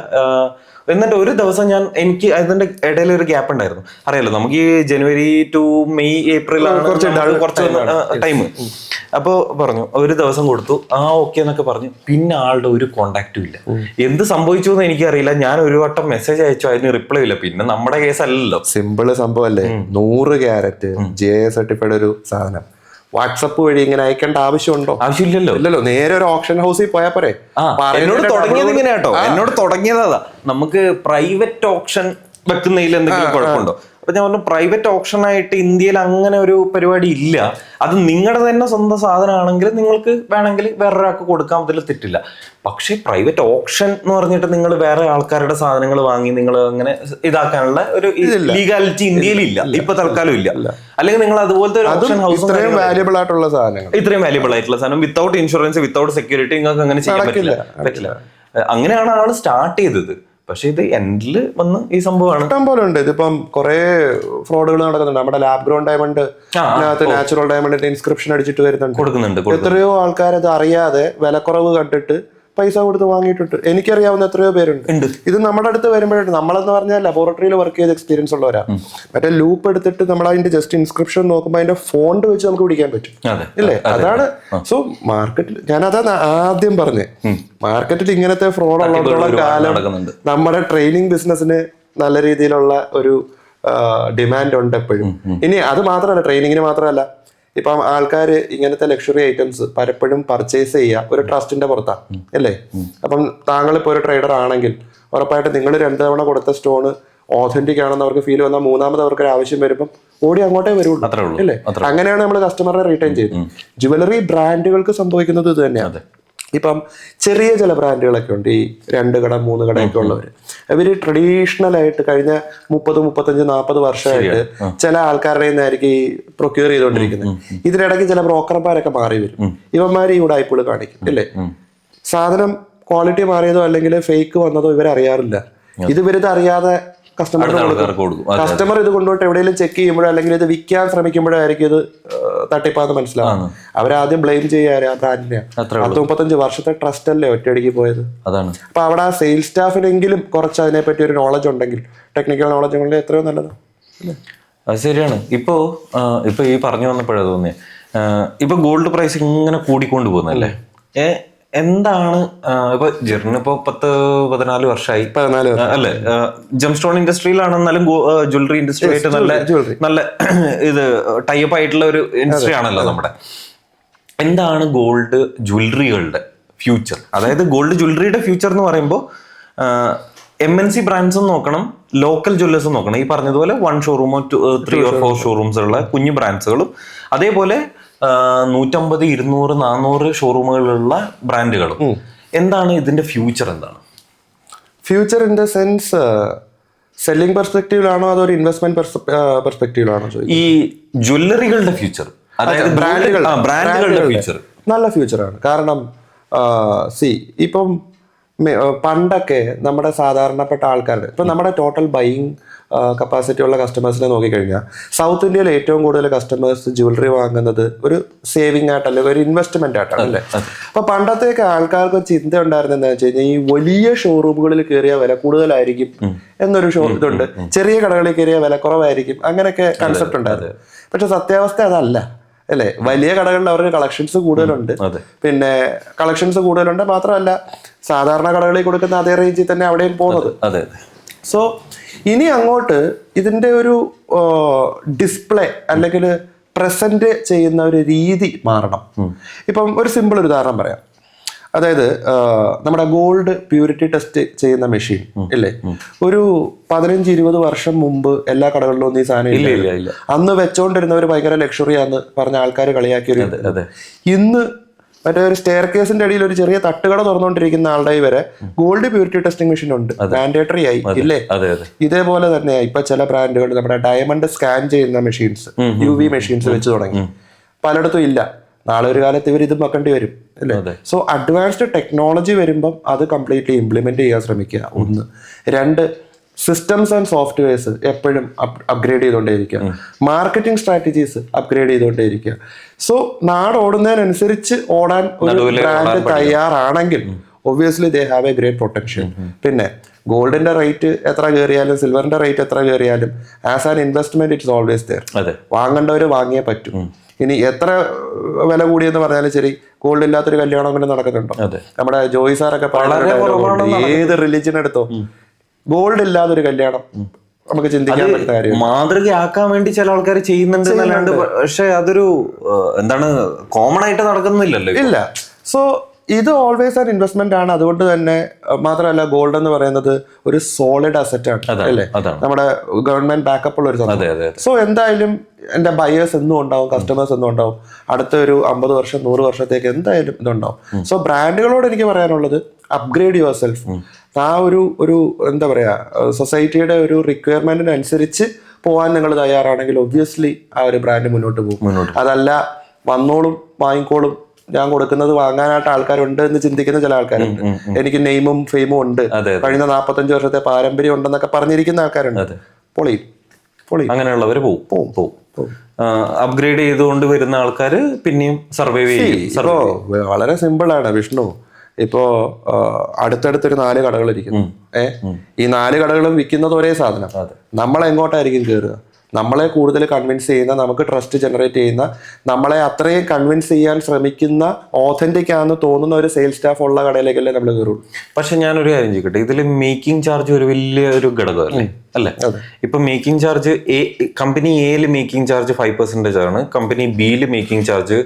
എന്നിട്ട് ഒരു ദിവസം എനിക്ക് അതിന്റെ ഇടയിൽ ഒരു ഗ്യാപ്പ് ഉണ്ടായിരുന്നു. അറിയാലോ നമുക്ക് ഈ ജനുവരി ടു മെയ് ഏപ്രിൽ ആണ് കുറച്ച് ടൈം. അപ്പൊ പറഞ്ഞു ഒരു ദിവസം കൊടുത്തു, ഓക്കെ എന്നൊക്കെ പറഞ്ഞു. പിന്നെ ആളുടെ ഒരു കോണ്ടാക്റ്റും ഇല്ല. എന്ത് സംഭവിച്ചു എന്ന് എനിക്കറിയില്ല. ഞാൻ ഒരു വട്ടം മെസ്സേജ് അയച്ചു, അതിന് റിപ്ലൈ ഇല്ല. പിന്നെ നമ്മുടെ കേസ് അല്ലല്ലോ, സിമ്പിള് സംഭവം അല്ലേ. 100 ക്യാരറ്റ് GI സർട്ടിഫൈഡ് ഒരു സാധനം വാട്സപ്പ് വഴി ഇങ്ങനെ അയക്കേണ്ട ആവശ്യമുണ്ടോ? ആവശ്യമില്ലല്ലോ. നേരെ ഒരു ഓപ്ഷൻ ഹൗസിൽ പോയാൽ പോരെ. എന്നോട് തുടങ്ങിയത് ഇങ്ങനെ കേട്ടോ, എന്നോട് തുടങ്ങിയതാ നമുക്ക് പ്രൈവറ്റ് ഓപ്ഷൻ വെക്കുന്നതിൽ എന്തെങ്കിലും കുഴപ്പമുണ്ടോ. അപ്പൊ ഞാൻ പറഞ്ഞു പ്രൈവറ്റ് ഓപ്ഷൻ ആയിട്ട് ഇന്ത്യയിൽ അങ്ങനെ ഒരു പരിപാടി ഇല്ല. അത് നിങ്ങളുടെ തന്നെ സ്വന്തം സാധനമാണെങ്കിൽ നിങ്ങൾക്ക് വേണമെങ്കിൽ വേറൊരാൾക്ക് കൊടുക്കാം, അതിൽ തെറ്റില്ല. പക്ഷെ പ്രൈവറ്റ് ഓപ്ഷൻ എന്ന് പറഞ്ഞിട്ട് നിങ്ങൾ വേറെ ആൾക്കാരുടെ സാധനങ്ങൾ വാങ്ങി നിങ്ങൾ അങ്ങനെ ഇതാക്കാനുള്ള ഒരു ലീഗാലിറ്റി ഇന്ത്യയിൽ ഇല്ല, ഇപ്പൊ തൽക്കാലം ഇല്ല. അല്ലെങ്കിൽ നിങ്ങൾ അതുപോലത്തെ ഒരു ഓപ്ഷൻ ഹൗസ് ഇത്രയും വാല്യുബിൾ ആയിട്ടുള്ള സാധനം വിത്തൗട്ട് ഇൻഷുറൻസ് വിത്തൗട്ട് സെക്യൂരിറ്റി നിങ്ങൾക്ക് അങ്ങനെ ചെയ്യാൻ പറ്റില്ല. അങ്ങനെയാണ് ആള് സ്റ്റാർട്ട് ചെയ്തത്. പക്ഷെ ഇത് എൻഡില് വന്ന് ഈ സംഭവമാണ്. ഇഷ്ടം പോലെ ഉണ്ട്. ഇതിപ്പം കുറെ ഫ്രോഡുകൾ നടക്കുന്നുണ്ട്. നമ്മുടെ ലാബ് ഗ്രോൺ ഡയമണ്ട് നാച്ചുറൽ ഡയമണ്ടിന്റെ ഇൻസ്ക്രിപ്ഷൻ അടിച്ചിട്ട് കൊടുക്കുന്നുണ്ട്. എത്രയോ ആൾക്കാർ അത് അറിയാതെ വിലക്കുറവ് കണ്ടിട്ട് പൈസ കൊടുത്ത് വാങ്ങിയിട്ടുണ്ട്. എനിക്കറിയാവുന്ന എത്രയോ പേരുണ്ട്. ഇത് നമ്മുടെ അടുത്ത് വരുമ്പോഴാണ്, നമ്മളെന്ന് പറഞ്ഞാൽ ലബോറട്ടറിയിൽ വർക്ക് ചെയ്ത എക്സ്പീരിയൻസ് ഉള്ളവരാ. മറ്റേ ലൂപ്പ് എടുത്തിട്ട് നമ്മൾ അതിന്റെ ജസ്റ്റ് ഇൻസ്ക്രിപ്ഷൻ നോക്കുമ്പോൾ അതിന്റെ ഫോണ്ട് വെച്ച് നമുക്ക് പിടിക്കാൻ പറ്റും ഇല്ലേ. അതാണ്. സോ മാർക്കറ്റിൽ ഞാനതാണ് ആദ്യം പറഞ്ഞേ, മാർക്കറ്റിൽ ഇങ്ങനത്തെ ഫ്രോഡ് ഉള്ളിടത്തോളം കാലം നമ്മുടെ ട്രെയിനിങ് ബിസിനസ്സിന് നല്ല രീതിയിലുള്ള ഒരു ഡിമാൻഡ് ഉണ്ട് എപ്പോഴും. ഇനി അത് മാത്രമല്ല, ട്രെയിനിങ്ങിന് മാത്രമല്ല, ഇപ്പം ആൾക്കാർ ഇങ്ങനത്തെ ലക്ഷറി ഐറ്റംസ് പലപ്പോഴും പർച്ചേസ് ചെയ്യുക ഒരു ട്രസ്റ്റിന്റെ പുറത്താണ് അല്ലേ. അപ്പം താങ്കൾ ഇപ്പോൾ ഒരു ട്രേഡർ ആണെങ്കിൽ ഉറപ്പായിട്ട് നിങ്ങൾ 2 തവണ കൊടുത്ത സ്റ്റോണ് ഓഥന്റിക് ആണെന്ന് അവർക്ക് ഫീൽ വന്നാൽ 3ാമത് അവർക്ക് ഒരു ആവശ്യം വരുമ്പം ഓടി അങ്ങോട്ടേ വരുള്ളൂ അല്ലേ. അങ്ങനെയാണ് നമ്മൾ കസ്റ്റമറെ റീറ്റെയിൻ ചെയ്യുന്നത്. ജുവലറി ബ്രാൻഡുകൾക്ക് സംഭവിക്കുന്നത് ഇത് തന്നെയാണ്. ഇപ്പം ചെറിയ ചില ബ്രാൻഡുകളൊക്കെ ഉണ്ട്, ഈ 2 കട 3 കടയൊക്കെ ഉള്ളവർ. ഇവര് ട്രഡീഷണൽ ആയിട്ട് കഴിഞ്ഞ 30, 35, 40 വർഷമായിട്ട് ചില ആൾക്കാരുടെ നിന്നായിരിക്കും ഈ പ്രൊക്യൂർ ചെയ്തുകൊണ്ടിരിക്കുന്നത്. ഇതിനിടയ്ക്ക് ചില ബ്രോക്കർമാരൊക്കെ മാറി വരും. ഇവന്മാർ ഈ ഉടായ്പകൾ കാണിക്കും അല്ലേ. സാധനം ക്വാളിറ്റി മാറിയതോ അല്ലെങ്കിൽ ഫേക്ക് വന്നതോ ഇവരറിയാറില്ല. ഇത് ഇവരിത് അറിയാതെ കസ്റ്റമറിന് കൊടുക്കും. കസ്റ്റമർ ഇത് കൊണ്ടുപോയിട്ട് എവിടെയെങ്കിലും ചെക്ക് ചെയ്യുമ്പോഴോ അല്ലെങ്കിൽ ഇത് വിൽക്കാൻ ശ്രമിക്കുമ്പോഴായിരിക്കും ഇത് തട്ടിപ്പാന്ന് മനസ്സിലാവുന്നത്. അവരാദ്യം ബ്ലെയിം ചെയ്യാറ് ആ ബ്രാൻഡിനെ. 30-35 വർഷത്തെ ട്രസ്റ്റ് അല്ലേ ഒറ്റയടിക്ക് പോയത്. അതാണ്. അപ്പൊ അവിടെ ആ സെയിൽസ് സ്റ്റാഫിനെങ്കിലും കുറച്ച് അതിനെപ്പറ്റി ഒരു നോളജ് ഉണ്ടെങ്കിൽ, ടെക്നിക്കൽ നോളജ് ഉണ്ടെങ്കിൽ എത്രയോ നല്ലത്. അത് ശരിയാണ്. ഇപ്പൊ ഈ പറഞ്ഞു വന്നപ്പോഴാണ് തോന്നിയത്, ഇപ്പൊ ഗോൾഡ് പ്രൈസ് ഇങ്ങനെ കൂടിക്കൊണ്ട് പോകുന്നല്ലേ. എന്താണ് ഇപ്പൊ ജെറിന് ഇപ്പൊ 10-14 വർഷമായി അല്ലെ, ജം സ്റ്റോൺ ഇൻഡസ്ട്രിയിലാണെന്നാലും ജ്വല്ലറി ഇൻഡസ്ട്രി ആയിട്ട് നല്ല ഇത് ടൈപ്പ് ആയിട്ടുള്ള ഒരു ഇൻഡസ്ട്രി ആണല്ലോ നമ്മുടെ. എന്താണ് ഗോൾഡ് ജ്വല്ലറികളുടെ ഫ്യൂച്ചർ? അതായത് ഗോൾഡ് ജ്വല്ലറിയുടെ ഫ്യൂച്ചർ എന്ന് പറയുമ്പോൾ MNC ബ്രാൻഡ്സും നോക്കണം, ലോക്കൽ ജ്വല്ലേഴ്സും നോക്കണം. ഈ പറഞ്ഞതുപോലെ 1 ഷോറൂമോ 3 or 4 ഷോറൂംസ് ഉള്ള കുഞ്ഞു ബ്രാൻഡ്സുകളും, അതേപോലെ 150, 200, 400 ഷോറൂമുകളുള്ള ബ്രാൻഡുകളും. എന്താണ് ഇതിന്റെ ഫ്യൂച്ചർ? എന്താണ് future in the sense selling പെർസ്പെക്റ്റീവിലാണോ അതോ ഒരു ഇൻവെസ്റ്റ്മെന്റ് പെർസ്പെക്റ്റീവിലാണോ? ഈ ജ്വല്ലറികളുടെ ഫ്യൂച്ചർ, അതായത് ബ്രാൻഡുകളുടെ ഫ്യൂച്ചർ നല്ല ഫ്യൂച്ചറാണ്. കാരണം ഇപ്പം പണ്ടൊക്കെ നമ്മുടെ സാധാരണപ്പെട്ട ആൾക്കാരുടെ ഇപ്പം നമ്മുടെ ടോട്ടൽ ബൈയിങ് കപ്പാസിറ്റി ഉള്ള കസ്റ്റമേഴ്സിനെ നോക്കിക്കഴിഞ്ഞാൽ സൗത്ത് ഇന്ത്യയിൽ ഏറ്റവും കൂടുതൽ കസ്റ്റമേഴ്സ് ജ്വല്ലറി വാങ്ങുന്നത് ഒരു സേവിങ് ആയിട്ടല്ല, ഒരു ഇൻവെസ്റ്റ്മെന്റ് ആയിട്ടാണ് അല്ലേ. അപ്പൊ പണ്ടത്തേക്ക് ആൾക്കാർക്ക് ഒരു ചിന്ത ഉണ്ടായിരുന്നത് എന്താ വെച്ച് കഴിഞ്ഞാൽ ഈ വലിയ ഷോറൂമുകളിൽ കയറിയ വില കൂടുതലായിരിക്കും എന്നൊരു ഇതുണ്ട്, ചെറിയ കടകളിൽ കയറിയ വില കുറവായിരിക്കും, അങ്ങനെയൊക്കെ കൺസെപ്റ്റ് ഉണ്ടായിരുന്നു. പക്ഷെ സത്യാവസ്ഥ അതല്ല അല്ലേ. വലിയ കടകളിൽ അവർക്ക് കളക്ഷൻസ് കൂടുതലുണ്ട്, പിന്നെ കളക്ഷൻസ് കൂടുതലുണ്ട് മാത്രമല്ല സാധാരണ കടകളിൽ കൊടുക്കുന്ന അതേ റേഞ്ചിൽ തന്നെ അവിടെയും പോകുന്നത്. സോ ഇനി അങ്ങോട്ട് ഇതിന്റെ ഒരു ഡിസ്പ്ലേ അല്ലെങ്കിൽ പ്രസന്റ് ചെയ്യുന്ന ഒരു രീതി മാറണം. ഇപ്പം ഒരു സിമ്പിൾ ഒരു ഉദാഹരണം പറയാം. അതായത് നമ്മുടെ ഗോൾഡ് പ്യൂരിറ്റി ടെസ്റ്റ് ചെയ്യുന്ന മെഷീൻ ഇല്ലേ, ഒരു 15-20 വർഷം മുമ്പ് എല്ലാ കടകളിലും ഒന്നും ഈ സാധനം ഇല്ല. അന്ന് വെച്ചോണ്ടിരുന്നവർ ഭയങ്കര ലക്ഷറിയാന്ന് പറഞ്ഞ ആൾക്കാർ കളിയാക്കിയൊരു ഇന്ന് മറ്റേ ഒരു സ്റ്റെയർ കേസിന്റെ അടിയിൽ ഒരു ചെറിയ തട്ടുകട തുറന്നുകൊണ്ടിരിക്കുന്ന ആളുടെ വരെ ഗോൾഡ് പ്യൂരിറ്റി ടെസ്റ്റിംഗ് മെഷീൻ ഉണ്ട്, മാൻഡേറ്ററി ആയി ഇല്ലേ. ഇതേപോലെ തന്നെയായി ഇപ്പൊ ചില ബ്രാൻഡുകൾ നമ്മുടെ ഡയമണ്ട് സ്കാൻ ചെയ്യുന്ന മെഷീൻസ്, UV മെഷീൻസ് വെച്ച് തുടങ്ങി, പലയിടത്തും ഇല്ല. നാളെ ഒരു കാലത്ത് ഇവർ ഇതും വെക്കേണ്ടി വരും അല്ലേ. സോ അഡ്വാൻസ്ഡ് ടെക്നോളജി വരുമ്പം അത് കംപ്ലീറ്റ്ലി ഇംപ്ലിമെന്റ് ചെയ്യാൻ ശ്രമിക്കുക. 1. 2, സിസ്റ്റംസ് ആൻഡ് സോഫ്റ്റ്വെയർസ് എപ്പോഴും അപ്ഗ്രേഡ് ചെയ്തുകൊണ്ടേയിരിക്കുക, മാർക്കറ്റിംഗ് സ്ട്രാറ്റജീസ് അപ്ഗ്രേഡ് ചെയ്തുകൊണ്ടേയിരിക്കുക. സോ നാട് ഓടുന്നതിനനുസരിച്ച് ഓടാൻ ഒരു ബ്രാൻഡ് തയ്യാറാണെങ്കിൽ obviously they have a great potential. പിന്നെ ഗോൾഡിന്റെ റേറ്റ് എത്ര കയറിയാലും സിൽവറിന്റെ റേറ്റ് എത്ര കയറിയാലും as an investment it's always there. വാങ്ങേണ്ടവർ വാങ്ങിയേ പറ്റൂ. ഇനി എത്ര വില കൂടിയെന്ന് പറഞ്ഞാലും ശരി, ഗോൾഡ് ഇല്ലാത്തൊരു കല്യാണം കൊണ്ട് നടക്കുന്നുണ്ടോ? നമ്മുടെ ജോയി സാറൊക്കെ പറയുന്നത് ഏത് റിലീജിയൻ എടുത്തോ ഗോൾഡ് ഇല്ലാതൊരു കല്യാണം നമുക്ക് ചിന്തിക്കാൻ പറ്റുന്ന കാര്യം. മാതൃകയാക്കാൻ വേണ്ടി ചില ആൾക്കാർ ചെയ്യുന്നുണ്ട് എന്നല്ലാണ്ട്, പക്ഷെ അതൊരു എന്താണ് കോമൺ ആയിട്ട് നടക്കുന്നില്ലല്ലോ. ഇല്ല. സോ ഇത് ഓൾവേസ് ആൻ ഇൻവെസ്റ്റ്മെന്റ് ആണ്. അതുകൊണ്ട് തന്നെ മാത്രമല്ല ഗോൾഡ് എന്ന് പറയുന്നത് ഒരു സോളിഡ് അസറ്റ് ആണ് അല്ലേ, നമ്മുടെ ഗവൺമെന്റ് ബാക്കപ്പ് ഉള്ള ഒരു സാധനം. സോ എന്തായാലും എന്റെ ബയേഴ്സ് എന്നും ഉണ്ടാവും, കസ്റ്റമേഴ്സ് എന്നും ഉണ്ടാവും. അടുത്ത ഒരു 50 വർഷം 100 വർഷത്തേക്ക് എന്തായാലും ഇതുണ്ടാവും. സോ ബ്രാൻഡുകളോട് എനിക്ക് പറയാനുള്ളത് അപ്ഗ്രേഡ് യുവർ സെൽഫ്. ആ ഒരു എന്താ പറയാ സൊസൈറ്റിയുടെ ഒരു റിക്വയർമെന്റിനനുസരിച്ച് പോകാൻ നിങ്ങൾ തയ്യാറാണെങ്കിൽ ഒബ്വിയസ്ലി ആ ഒരു ബ്രാൻഡ് മുന്നോട്ട് പോകും. അതല്ല വന്നോളും വാങ്ങിക്കോളും ഞാൻ കൊടുക്കുന്നത് വാങ്ങാനായിട്ട് ആൾക്കാരുണ്ട് എന്ന് ചിന്തിക്കുന്ന ചില ആൾക്കാരുണ്ട്. എനിക്ക് നെയിമും ഫെയിമും ഉണ്ട്, കഴിഞ്ഞ 45 വർഷത്തെ പാരമ്പര്യം ഉണ്ടെന്നൊക്കെ പറഞ്ഞിരിക്കുന്ന ആൾക്കാരുണ്ട്. പൊളിയും അങ്ങനെയുള്ളവർ പോവും. അപ്ഗ്രേഡ് ചെയ്തുകൊണ്ട് വരുന്ന ആൾക്കാർ പിന്നെയും സർവൈവ് ചെയ്യും. ഇപ്പോ വളരെ സിമ്പിൾ ആണ് വിഷ്ണു. ഇപ്പോ അടുത്തടുത്തൊരു 4 കടകൾ ഇരിക്കുന്നു. ഈ 4 കടകളും വിൽക്കുന്നത് ഒരേ സാധനം. നമ്മളെങ്ങോട്ടായിരിക്കും കയറുക? നമ്മളെ കൂടുതൽ കൺവിൻസ് ചെയ്യുന്ന, നമുക്ക് ട്രസ്റ്റ് ജനറേറ്റ് ചെയ്യുന്ന, നമ്മളെ അത്രയും കൺവിൻസ് ചെയ്യാൻ ശ്രമിക്കുന്ന, ഓതന്റിക് ആണെന്ന് തോന്നുന്ന ഒരു സെയിൽസ് സ്റ്റാഫ് ഉള്ള കടയിലേക്കല്ലേ നമ്മൾ കയറുള്ളൂ. പക്ഷെ ഞാനൊരു കാര്യം ചോദിക്കട്ടെ, ഇതിൽ മേക്കിംഗ് ചാർജ് ഒരു വലിയ ഒരു ഘടകമല്ലേ അല്ലേ? ഇപ്പൊ മേക്കിംഗ് ചാർജ് കമ്പനി എയിൽ മേക്കിംഗ് ചാർജ് 5% ആണ്, കമ്പനി ബിയിൽ മേക്കിംഗ് ചാർജ്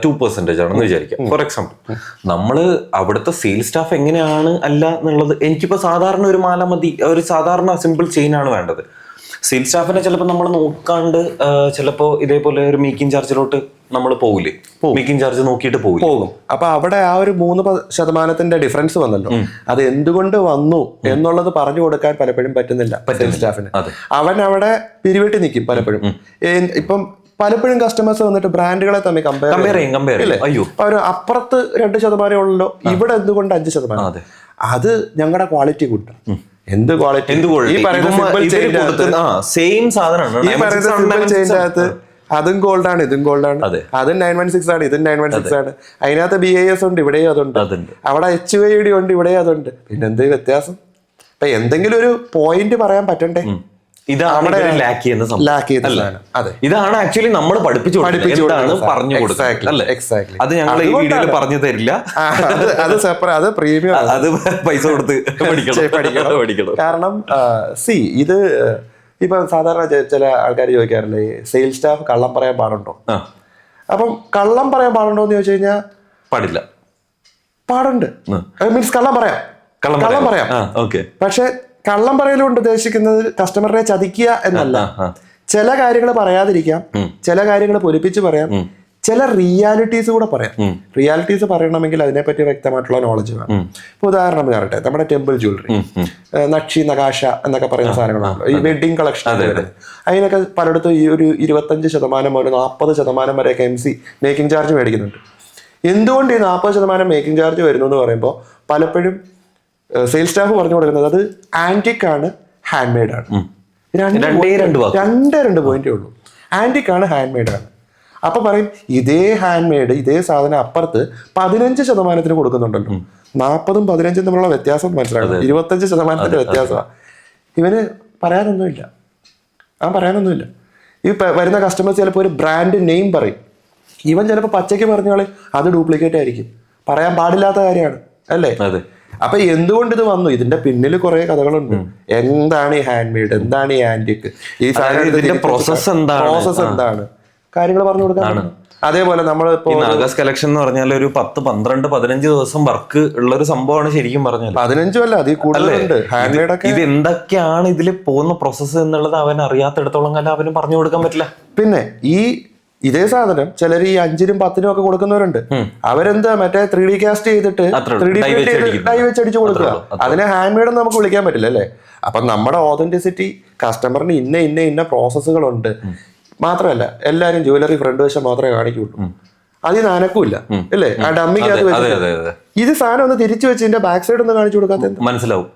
2% ആണെന്ന് വിചാരിക്കാം. ഫോർ എക്സാമ്പിൾ, നമ്മള് അവിടുത്തെ സെയിൽസ് സ്റ്റാഫ് എങ്ങനെയാണ് അല്ല എന്നുള്ളത്, എനിക്കിപ്പോ സാധാരണ ഒരു മാല മതി, ഒരു സാധാരണ സിമ്പിൾ ചെയിൻ ആണ് വേണ്ടത്. സെയിൽസ് സ്റ്റാഫിനെ ചിലപ്പോൾ നമ്മൾ നോക്കാണ്ട് ചിലപ്പോൾ ഇതേപോലെ ഒരു മേക്കിംഗ് ചാർജിലോട്ട് നമ്മൾ പോകില്ലേ, മേക്കിംഗ് ചാർജ് നോക്കിയിട്ട് പോകും. അപ്പൊ അവിടെ ആ ഒരു 3% ഡിഫറൻസ് വന്നല്ലോ. അത് എന്തുകൊണ്ട് വന്നു എന്നുള്ളത് പറഞ്ഞു കൊടുക്കാൻ പലപ്പോഴും പറ്റുന്നില്ല സെയിൽസ് സ്റ്റാഫിന്. അവൻ അവിടെ പിരിവെട്ടി നിൽക്കും പലപ്പോഴും. ഇപ്പം പലപ്പോഴും കസ്റ്റമേഴ്സ് വന്നിട്ട് ബ്രാൻഡുകളെ തമ്മിൽ കമ്പയർ ചെയ്യും. അയ്യോ ഒരു അപ്പുറത്ത് 2% ഉള്ളല്ലോ, ഇവിടെ എന്തുകൊണ്ട് 5%? അത് ഞങ്ങളുടെ ക്വാളിറ്റി കൂട്ടും. എന്ത് ക്വാളിറ്റി? ഈ പറയുന്ന സെയിം സാധനമാണ്. അതും ഗോൾഡാണ്, ഇതും ഗോൾഡാണ്. അതും 916 ആണ്, ഇതും 916 ആണ്. അതിനകത്ത് BIS ഉണ്ട്, ഇവിടെയും അതുണ്ട്. അവിടെ HYD ഉണ്ട്, ഇവിടെയും അതുണ്ട്. പിന്നെ എന്ത് വ്യത്യാസം? അപ്പൊ എന്തെങ്കിലും ഒരു പോയിന്റ് പറയാൻ പറ്റണ്ടേ? ഇതാണ് ലാക്ക് ചെയ്യുന്ന സംഭവം. അതെ, ഇതാണ് ആക്ച്വലി നമ്മൾ പഠിപ്പിച്ചു കൊടുക്കുന്നത്, പറഞ്ഞു കൊടുക്കുന്നത് അല്ലേ? അത് ഞങ്ങൾ ഈ വീഡിയോയിൽ പറഞ്ഞു തരില്ല. അത് പ്രീമിയം, അത് പൈസ കൊടുത്ത് പഠിക്കണം. കാരണം ഇത് ഇപ്പൊ സാധാരണ ചില ആൾക്കാർ ചോദിക്കാറില്ലേ, സെയിൽസ് സ്റ്റാഫ് കള്ളം പറയാൻ പാടുണ്ടോ? അപ്പം കള്ളം പറയാൻ പാടുണ്ടോ എന്ന് ചോദിച്ചു കഴിഞ്ഞാൽ പാടില്ല. പാടുണ്ട്, മീൻസ് കള്ളം പറയാം. പക്ഷെ കള്ളം പറയലുകൊണ്ട് ഉദ്ദേശിക്കുന്നത് കസ്റ്റമറിനെ ചതിക്കുക എന്നല്ല. ചില കാര്യങ്ങൾ പറയാതിരിക്കാം, ചില കാര്യങ്ങൾ പൊലിപ്പിച്ച് പറയാം, ചില റിയാലിറ്റീസ് കൂടെ പറയാം. റിയാലിറ്റീസ് പറയണമെങ്കിൽ അതിനെപ്പറ്റി വ്യക്തമായിട്ടുള്ള നോളജ് വേണം. ഇപ്പൊ ഉദാഹരണം പറയട്ടെ, നമ്മുടെ ടെമ്പിൾ ജ്വല്ലറി, നക്ഷി, നകാശ എന്നൊക്കെ പറയുന്ന സാധനങ്ങളാണല്ലോ ഈ വെഡിങ് കളക്ഷൻ. അതിനൊക്കെ പലയിടത്തും ഈ ഒരു 25% മുതൽ 40% വരെയൊക്കെ MC മേക്കിംഗ് ചാർജ് മേടിക്കുന്നുണ്ട്. എന്തുകൊണ്ട് ഈ 40% മേക്കിംഗ് ചാർജ് വരുന്നു എന്ന് പറയുമ്പോൾ പലപ്പോഴും സെയിൽസ് സ്റ്റാഫ് പറഞ്ഞു കൊടുക്കുന്നത് അത് ആന്റിക് ആണ്, ഹാൻഡ് മെയ്ഡ് ആണ്. രണ്ട് പോയിന്റേ ഉള്ളൂ. ആന്റിക് ആണ്, ഹാൻഡ് മെയ്ഡ് ആണ്. അപ്പൊ പറയും ഇതേ ഹാൻഡ് മെയ്ഡ്, ഇതേ സാധനം അപ്പുറത്ത് 15% കൊടുക്കുന്നുണ്ടല്ലോ. 40ഉം 15ഉം തമ്മിലുള്ള വ്യത്യാസം മനസ്സിലാക്കണം. 25% വ്യത്യാസമാണ്. ഇവന് പറയാനൊന്നുമില്ല. ഈ വരുന്ന കസ്റ്റമേഴ്സ് ചിലപ്പോൾ ഒരു ബ്രാൻഡ് നെയിം പറയും, ഇവൻ ചിലപ്പോൾ പച്ചയ്ക്ക് പറഞ്ഞോളെ അത് ഡ്യൂപ്ലിക്കേറ്റ് ആയിരിക്കും. പറയാൻ പാടില്ലാത്ത കാര്യമാണ് അല്ലേ? അപ്പൊ എന്തുകൊണ്ട് ഇത് വന്നു? ഇതിന്റെ പിന്നിൽ കുറെ കഥകളുണ്ട്. എന്താണ് ഈ ഹാൻഡ് മെയ്ഡ്, എന്താണ് ഈ ആന്റിക്, ഈ പ്രോസസ് എന്താണ്, കാര്യങ്ങൾ പറഞ്ഞു കൊടുക്കാൻ. അതേപോലെ നമ്മൾ നാഗാസ് കളക്ഷൻ എന്ന് പറഞ്ഞാൽ ഒരു 10, 12, 15 ദിവസം വർക്ക് ഉള്ള ഒരു സംഭവമാണ് ശരിക്കും പറഞ്ഞാൽ. 15 അല്ല, അതിൽ കൂടുതലുണ്ട്. ഹാൻഡ് മെയ്ഡ് ഒക്കെ ഇത് എന്തൊക്കെയാണ് ഇതിൽ പോകുന്ന പ്രോസസ്സ് എന്നുള്ളത് അവൻ അറിയാത്തിടത്തോളം കാലം അവന് പറഞ്ഞു കൊടുക്കാൻ പറ്റില്ല. പിന്നെ ഇതേ സാധനം ചിലർ ഈ 5നും 10നും ഒക്കെ കൊടുക്കുന്നവരുണ്ട്. അവരെന്താ മറ്റേ 3D കാസ്റ്റ് ചെയ്തിട്ട് 3D ഡൈ വെച്ചടിച്ച് കൊടുക്കുക. അതിനെ ഹാൻഡ് മെയ്ഡ് നമുക്ക് വിളിക്കാൻ പറ്റില്ല അല്ലേ? അപ്പൊ നമ്മുടെ ഓതന്റിസിറ്റി കസ്റ്റമറിന് ഇന്ന പ്രോസസ്സുകളുണ്ട്. മാത്രമല്ല എല്ലാരും ജ്വല്ലറി ഫ്രണ്ട് വശം മാത്രമേ കാണിക്കുള്ളൂ, അതിന് അനക്കൂല്ല അല്ലേ? ആ ഡമ്മിക്കകത്ത് വെച്ച് ഇത് സാധനം ഒന്ന് തിരിച്ചു വെച്ച് ഇതിന്റെ ബാക്ക് സൈഡ് ഒന്ന് കാണിച്ചു കൊടുക്കാത്ത മനസ്സിലാവും.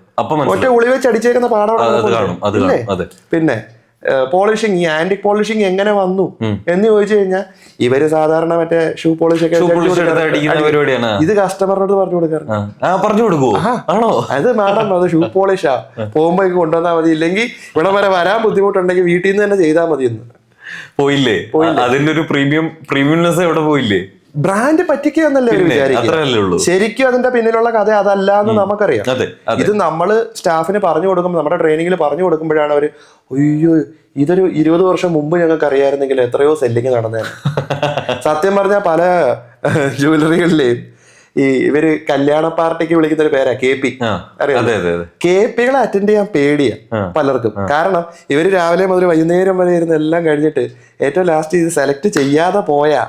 ഒറ്റ ഉളി വെച്ച് അടിച്ചേക്കുന്ന പാടം. പിന്നെ പോളിഷിങ്, ഈ ആന്റിക് പോളിഷിങ് എങ്ങനെ വന്നു എന്ന് ചോദിച്ചു കഴിഞ്ഞാൽ ഇവര് സാധാരണ മറ്റേ ഷൂ പോളിഷ് ഒക്കെ ഇത് കസ്റ്റമറിനോട് പറഞ്ഞു കൊടുക്കുമോ? ആണോ? അത് മാഡം അത് ഷൂ പോളിഷാ, പോകുമ്പോ കൊണ്ടുവന്നാൽ മതി, ഇല്ലെങ്കിൽ ഇവിടെ വരെ വരാൻ ബുദ്ധിമുട്ടുണ്ടെങ്കിൽ വീട്ടിൽ നിന്ന് തന്നെ ചെയ്താൽ മതി എന്ന്. പോയില്ലേ? അതിന്റെ ഒരു പ്രീമിയംനെസ് എവിടെ പോയില്ലേ? ബ്രാൻഡ് പറ്റിക്കുക എന്നല്ലേ വിചാരിക്കും. ശരിക്കും അതിന്റെ പിന്നിലുള്ള കഥ അതല്ല എന്ന് നമുക്കറിയാം. ഇത് നമ്മള് സ്റ്റാഫിന് പറഞ്ഞു കൊടുക്കുമ്പോൾ, നമ്മുടെ ട്രെയിനിങ്ങിൽ പറഞ്ഞു കൊടുക്കുമ്പോഴാണ് അവര് അയ്യോ ഇതൊരു 20 വർഷം മുമ്പ് ഞങ്ങൾക്ക് അറിയാമായിരുന്നെങ്കിൽ എത്രയോ സെല്ലിങ് നടന്നേനെ. സത്യം പറഞ്ഞാൽ പല ജ്വല്ലറികളിലെയും ഇവര് കല്യാണ പാർട്ടിക്ക് വിളിക്കുന്ന ഒരു പേരാ KP. അറിയാം, KPകളെ അറ്റൻഡ് ചെയ്യാൻ പേടിയാ പലർക്കും. കാരണം ഇവര് രാവിലെ മുതൽ വൈകുന്നേരം വരെ ഇരുന്ന് എല്ലാം കഴിഞ്ഞിട്ട് ഏറ്റവും ലാസ്റ്റ് ഇത് സെലക്ട് ചെയ്യാതെ പോയാ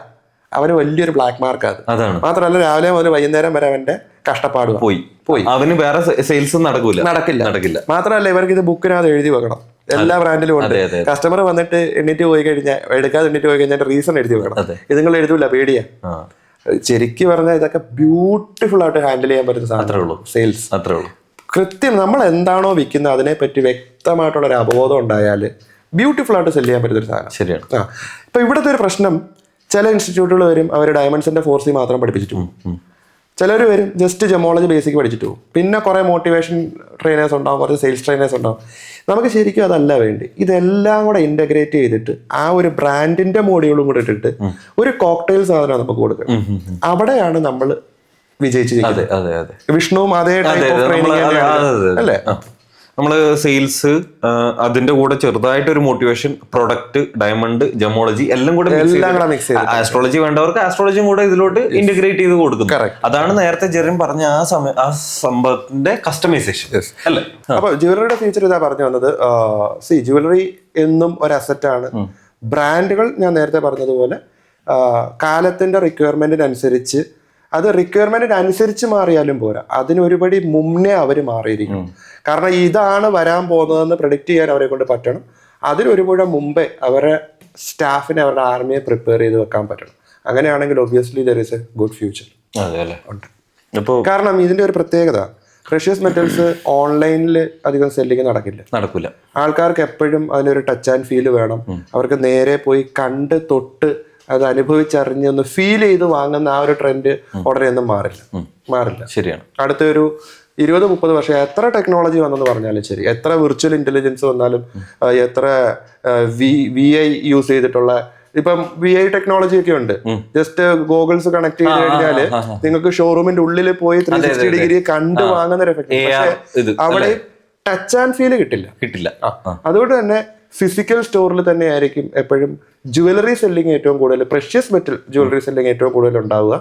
അവന് വലിയൊരു ബ്ലാക്ക് മാർക്ക്. അത് മാത്രമല്ല രാവിലെ മുതൽ വൈകുന്നേരം വരെ അവന്റെ കഷ്ടപ്പാട് പോയി. അവന് വേറെ സെയിൽസ് നടക്കില്ല. മാത്രമല്ല ഇവർക്ക് ഇത് ബുക്കിനകത്ത് എഴുതി വെക്കണം. എല്ലാ ബ്രാൻഡിലും ഉണ്ട്. കസ്റ്റമർ വന്നിട്ട് എണ്ണീറ്റ് പോയി കഴിഞ്ഞാൽ, എടുക്കാതെ എണ്ണീറ്റ് പോയി കഴിഞ്ഞാൽ റീസൺ എഴുതി വെക്കണം. ഇത് നിങ്ങൾ എഴുതൂല, പേടിയാ. ശരിക്കും പറഞ്ഞാൽ ഇതൊക്കെ ബ്യൂട്ടിഫുൾ ആയിട്ട് ഹാൻഡിൽ ചെയ്യാൻ പറ്റുന്ന സാധനമേ സെയിൽസ്. കൃത്യം നമ്മൾ എന്താണോ വിൽക്കുന്നത് അതിനെപ്പറ്റി വ്യക്തമായിട്ടുള്ള ഒരു അവബോധം ഉണ്ടായാൽ ബ്യൂട്ടിഫുൾ ആയിട്ട് സെല് ചെയ്യാൻ പറ്റുന്ന ഒരു സാധനം. ശരിയാണ്. ഇപ്പൊ ഇവിടുത്തെ ഒരു പ്രശ്നം, ചില ഇൻസ്റ്റിറ്റ്യൂട്ടുകൾ വരും അവർ ഡയമണ്ട്സിന്റെ 4C മാത്രം പഠിപ്പിച്ചിട്ട് പോകും. ചിലർ വരും ജസ്റ്റ് ജെമോളജി ബേസിക് പഠിച്ചിട്ട് പോകും. പിന്നെ കുറെ മോട്ടിവേഷൻ ട്രെയിനേഴ്സ് ഉണ്ടാവും, കുറച്ച് സെയിൽസ് ട്രെയിനേഴ്സ് ഉണ്ടാവും. നമുക്ക് ശരിക്കും അതല്ല വേണ്ടി. ഇതെല്ലാം കൂടെ ഇന്റഗ്രേറ്റ് ചെയ്തിട്ട് ആ ഒരു ബ്രാൻഡിന്റെ മോഡ്യൂളും കൂടെ ഇട്ടിട്ട് ഒരു കോക്ടെയിൽ സാധനം നമുക്ക് കൊടുക്കണം. അവിടെയാണ് നമ്മൾ വിജയിച്ചിരിക്കുന്നത്. വിഷ്ണുവും അതേ ടൈപ്പ് ഓഫ് ട്രെയിനിങ് അല്ലേ? നമ്മള് സെയിൽസ്, അതിന്റെ കൂടെ ചെറുതായിട്ട് ഒരു മോട്ടിവേഷൻ, പ്രൊഡക്റ്റ്, ഡയമണ്ട്, ജമോളജി എല്ലാം കൂടെ മിക്സ് ചെയ്ത്, ആസ്ട്രോളജി വേണ്ടവർക്ക് ആസ്ട്രോളജിയും കൂടെ ഇതിലോട്ട് ഇന്റഗ്രേറ്റ് ചെയ്ത് കൊടുക്കുന്നു. അതാണ് നേരത്തെ ജെറിൻ പറഞ്ഞ ആ സംഭവത്തിന്റെ കസ്റ്റമൈസേഷൻ അല്ലേ? അപ്പൊ ജ്വല്ലറിയുടെ ഫീച്ചർ ഇതാ പറഞ്ഞു വന്നത്. ജ്വല്ലറി എന്നും ഒരു അസറ്റ് ആണ്. ബ്രാൻഡുകൾ ഞാൻ നേരത്തെ പറഞ്ഞതുപോലെ കാലത്തിന്റെ റിക്വയർമെന്റിനനുസരിച്ച്, അത് റിക്വയർമെന്റിനനുസരിച്ച് മാറിയാലും പോരാ, അതിനൊരുപടി മുന്നേ അവർ മാറിയിരിക്കണം. കാരണം ഇതാണ് വരാൻ പോകുന്നതെന്ന് പ്രെഡിക്റ്റ് ചെയ്യാൻ അവരെ കൊണ്ട് പറ്റണം. അതിനൊരുപുഴ മുമ്പേ അവരെ സ്റ്റാഫിനെ, അവരുടെ ആർമിയെ പ്രിപ്പയർ ചെയ്ത് വെക്കാൻ പറ്റണം. അങ്ങനെയാണെങ്കിൽ obviously there is A good future ഉണ്ട്. കാരണം ഇതിന്റെ ഒരു പ്രത്യേകത, പ്രഷ്യസ് മെറ്റൽസ് ഓൺലൈനിൽ അധികം സെല്ലിങ് നടക്കില്ല. ആൾക്കാർക്ക് എപ്പോഴും അതിനൊരു ടച്ച് ആൻഡ് ഫീൽ വേണം. അവർക്ക് നേരെ പോയി കണ്ട് തൊട്ട് അത് അനുഭവിച്ചറിഞ്ഞ് ഒന്ന് ഫീൽ ചെയ്ത് വാങ്ങുന്ന ആ ഒരു ട്രെൻഡ് ഉടനെ ഒന്നും മാറില്ല. ശരിയാണ്. അടുത്തൊരു 20-30 വർഷം എത്ര ടെക്നോളജി വന്നെന്ന് പറഞ്ഞാലും ശരി, എത്ര വിർച്വൽ ഇന്റലിജൻസ് വന്നാലും, എത്ര VI യൂസ് ചെയ്തിട്ടുള്ള, ഇപ്പം VI ടെക്നോളജി ഒക്കെ ഉണ്ട്. ജസ്റ്റ് ഗോഗിൾസ് കണക്ട് ചെയ്ത് കഴിഞ്ഞാല് നിങ്ങൾക്ക് ഷോറൂമിന്റെ ഉള്ളിൽ പോയി 360 ഡിഗ്രി കണ്ട് വാങ്ങുന്ന ഒരു എഫക്ട്. പക്ഷെ അവിടെ ടച്ച് ആൻഡ് ഫീൽ കിട്ടില്ല. അതുകൊണ്ട് തന്നെ ഫിസിക്കൽ സ്റ്റോറിൽ തന്നെ ആയിരിക്കും എപ്പോഴും ജുവലറി സെല്ലിങ് ഏറ്റവും കൂടുതൽ, പ്രഷ്യസ് മെറ്റൽ ജുവലറി സെല്ലിങ് ഏറ്റവും കൂടുതൽ ഉണ്ടാവുക.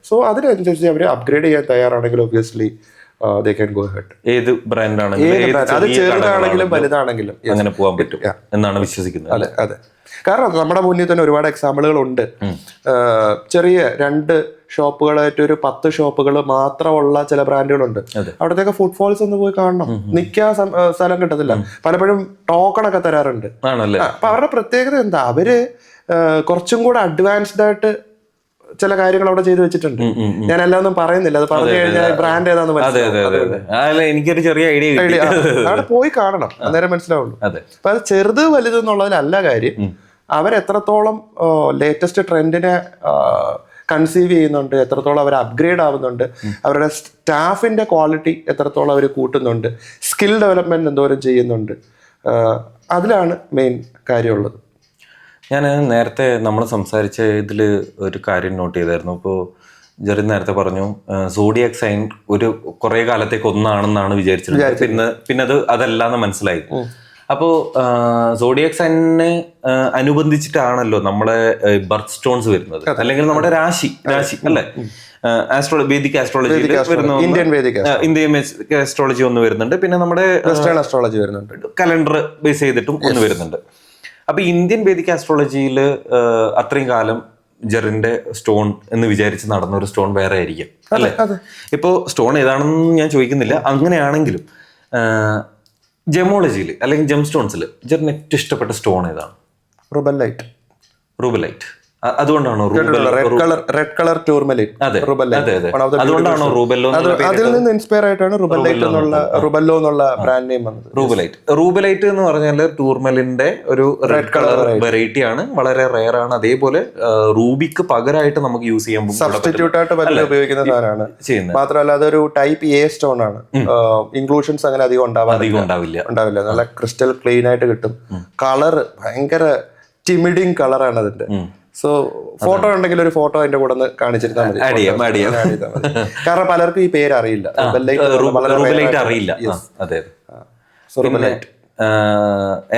സോ അതിനനുസരിച്ച് അവർ അപ്ഗ്രേഡ് ചെയ്യാൻ തയ്യാറാണെങ്കിൽ obviously they can go ahead. ഏത് ബ്രാൻഡാണെങ്കിലും അത് ചെറുതാണെങ്കിലും വലുതാണെങ്കിലും അങ്ങനെ പോകാൻ പറ്റും എന്നാണ് വിശ്വസിക്കുന്നത്. അതെ, കാരണം നമ്മുടെ മുന്നിൽ തന്നെ ഒരുപാട് എക്സാമ്പിളുകൾ ഉണ്ട്. ചെറിയ 2 ഷോപ്പുകളായിട്ട് ഒരു 10 ഷോപ്പുകൾ മാത്രമുള്ള ചില ബ്രാൻഡുകളുണ്ട്. അവിടത്തേക്ക് ഫുട്ഫോൾസ് ഒന്ന് പോയി കാണണം, നിൽക്കാൻ സ്ഥലം കിട്ടത്തില്ല. പലപ്പോഴും ടോക്കൺ ഒക്കെ തരാറുണ്ട്. അപ്പൊ അവരുടെ പ്രത്യേകത എന്താ, അവര് കുറച്ചും കൂടെ അഡ്വാൻസ്ഡ് ആയിട്ട് ചില കാര്യങ്ങൾ അവിടെ ചെയ്തു വെച്ചിട്ടുണ്ട്. ഞാൻ എല്ലാം ഒന്നും പറയുന്നില്ല, അത് പറഞ്ഞു കഴിഞ്ഞാൽ ബ്രാൻഡ് ഏതാന്ന് മനസ്സിലാവും. എനിക്കൊരു ചെറിയ ഐഡിയ അവിടെ പോയി കാണണം, അന്നേരം മനസ്സിലാവുള്ളൂ. അപ്പൊ അത് ചെറുത് വലുത് എന്നുള്ളതിലല്ല കാര്യം, അവരെത്രത്തോളം ലേറ്റസ്റ്റ് ട്രെൻഡിനെ കൺസീവ് ചെയ്യുന്നുണ്ട്, എത്രത്തോളം അവർ അപ്ഗ്രേഡ് ആവുന്നുണ്ട്, അവരുടെ സ്റ്റാഫിന്റെ ക്വാളിറ്റി എത്രത്തോളം അവർ കൂട്ടുന്നുണ്ട്, സ്കിൽ ഡെവലപ്മെന്റ് എന്തോരം ചെയ്യുന്നുണ്ട്, അതിലാണ് മെയിൻ കാര്യമുള്ളത്. ഞാൻ നേരത്തെ നമ്മൾ സംസാരിച്ച ഇതിൽ ഒരു കാര്യം നോട്ട് ചെയ്തായിരുന്നു. ഇപ്പോൾ ജെറിൻ നേരത്തെ പറഞ്ഞു സോഡിയാക് സൈൻ ഒരു കുറേ കാലത്തേക്ക് ഒന്നാണെന്നാണ് വിചാരിച്ചിരുന്നത്. പിന്നെ അതല്ലാന്ന് മനസ്സിലായി. അപ്പോൾ സോഡിയാക് സൈനിനെ അനുബന്ധിച്ചിട്ടാണല്ലോ നമ്മളെ ബർത്ത് സ്റ്റോൺസ് വരുന്നത്, അല്ലെങ്കിൽ നമ്മുടെ രാശി അല്ലേ, വേദിക് ആസ്ട്രോളജിയിൽ വരുന്ന ഇന്ത്യൻ ആസ്ട്രോളജി ഒന്ന് വരുന്നുണ്ട്, പിന്നെ നമ്മുടെ വെസ്റ്റേൺ ആസ്ട്രോളജി വരുന്നുണ്ട്, കലണ്ടർ ബേസ് ചെയ്തിട്ടും ഒന്ന് വരുന്നുണ്ട്. അപ്പൊ ഇന്ത്യൻ വേദിക് ആസ്ട്രോളജിയിൽ അത്രയും കാലം ജെറിന്റെ സ്റ്റോൺ എന്ന് വിചാരിച്ച് നടന്ന ഒരു സ്റ്റോൺ വേറെ ആയിരിക്കും അല്ലെ. ഇപ്പോ സ്റ്റോൺ ഏതാണെന്ന് ഞാൻ ചോദിക്കുന്നില്ല. അങ്ങനെയാണെങ്കിലും ജെമോളജിയിൽ അല്ലെങ്കിൽ ജെം സ്റ്റോൺസിൽ ജെറിന് ഏറ്റവും ഇഷ്ടപ്പെട്ട സ്റ്റോൺ ഏതാണ്? റൂബലൈറ്റ്. അതുകൊണ്ടാണോ റെഡ് കളർ ടൂർമലിൻ? അതുകൊണ്ടാണോ റൂബെല്ലോ? അതിൽ നിന്ന് ഇൻസ്പയർ ആയിട്ടാണ് റുബെല്ലോ എന്നുള്ള ബ്രാൻഡ് നെയിം വന്നത്. റൂബലൈറ്റ് എന്ന് പറഞ്ഞാൽ ടൂർമലിന്റെ ഒരു റെഡ് കളർ വെറൈറ്റി ആണ്, വളരെ റെയർ ആണ്. അതേപോലെ റൂബിക്ക് പകരമായിട്ട് നമുക്ക് യൂസ് ചെയ്യാൻ സബ്സ്റ്റിറ്റ്യൂട്ട് ആയിട്ട് പലരും ഉപയോഗിക്കുന്ന സാധനമാണ് ചെയ്യുന്നത്. മാത്രമല്ല അതൊരു ടൈപ്പ് A സ്റ്റോൺ ആണ്. ഇൻക്ലൂഷൻസ് അങ്ങനെ അധികം ഉണ്ടാവില്ല. നല്ല ക്രിസ്റ്റൽ ക്ലീൻ ആയിട്ട് കിട്ടും. കളർ ഭയങ്കര ടിമിഡിങ് കളറാണ് അതിന്റെ. സോ ഫോട്ടോ ഉണ്ടെങ്കിൽ ഒരു ഫോട്ടോ അതിന്റെ കൂടെ ഒന്ന് കാണിച്ചിരുന്നാൽ മതി. കാരണം പലർക്കും ഈ പേര് അറിയില്ല.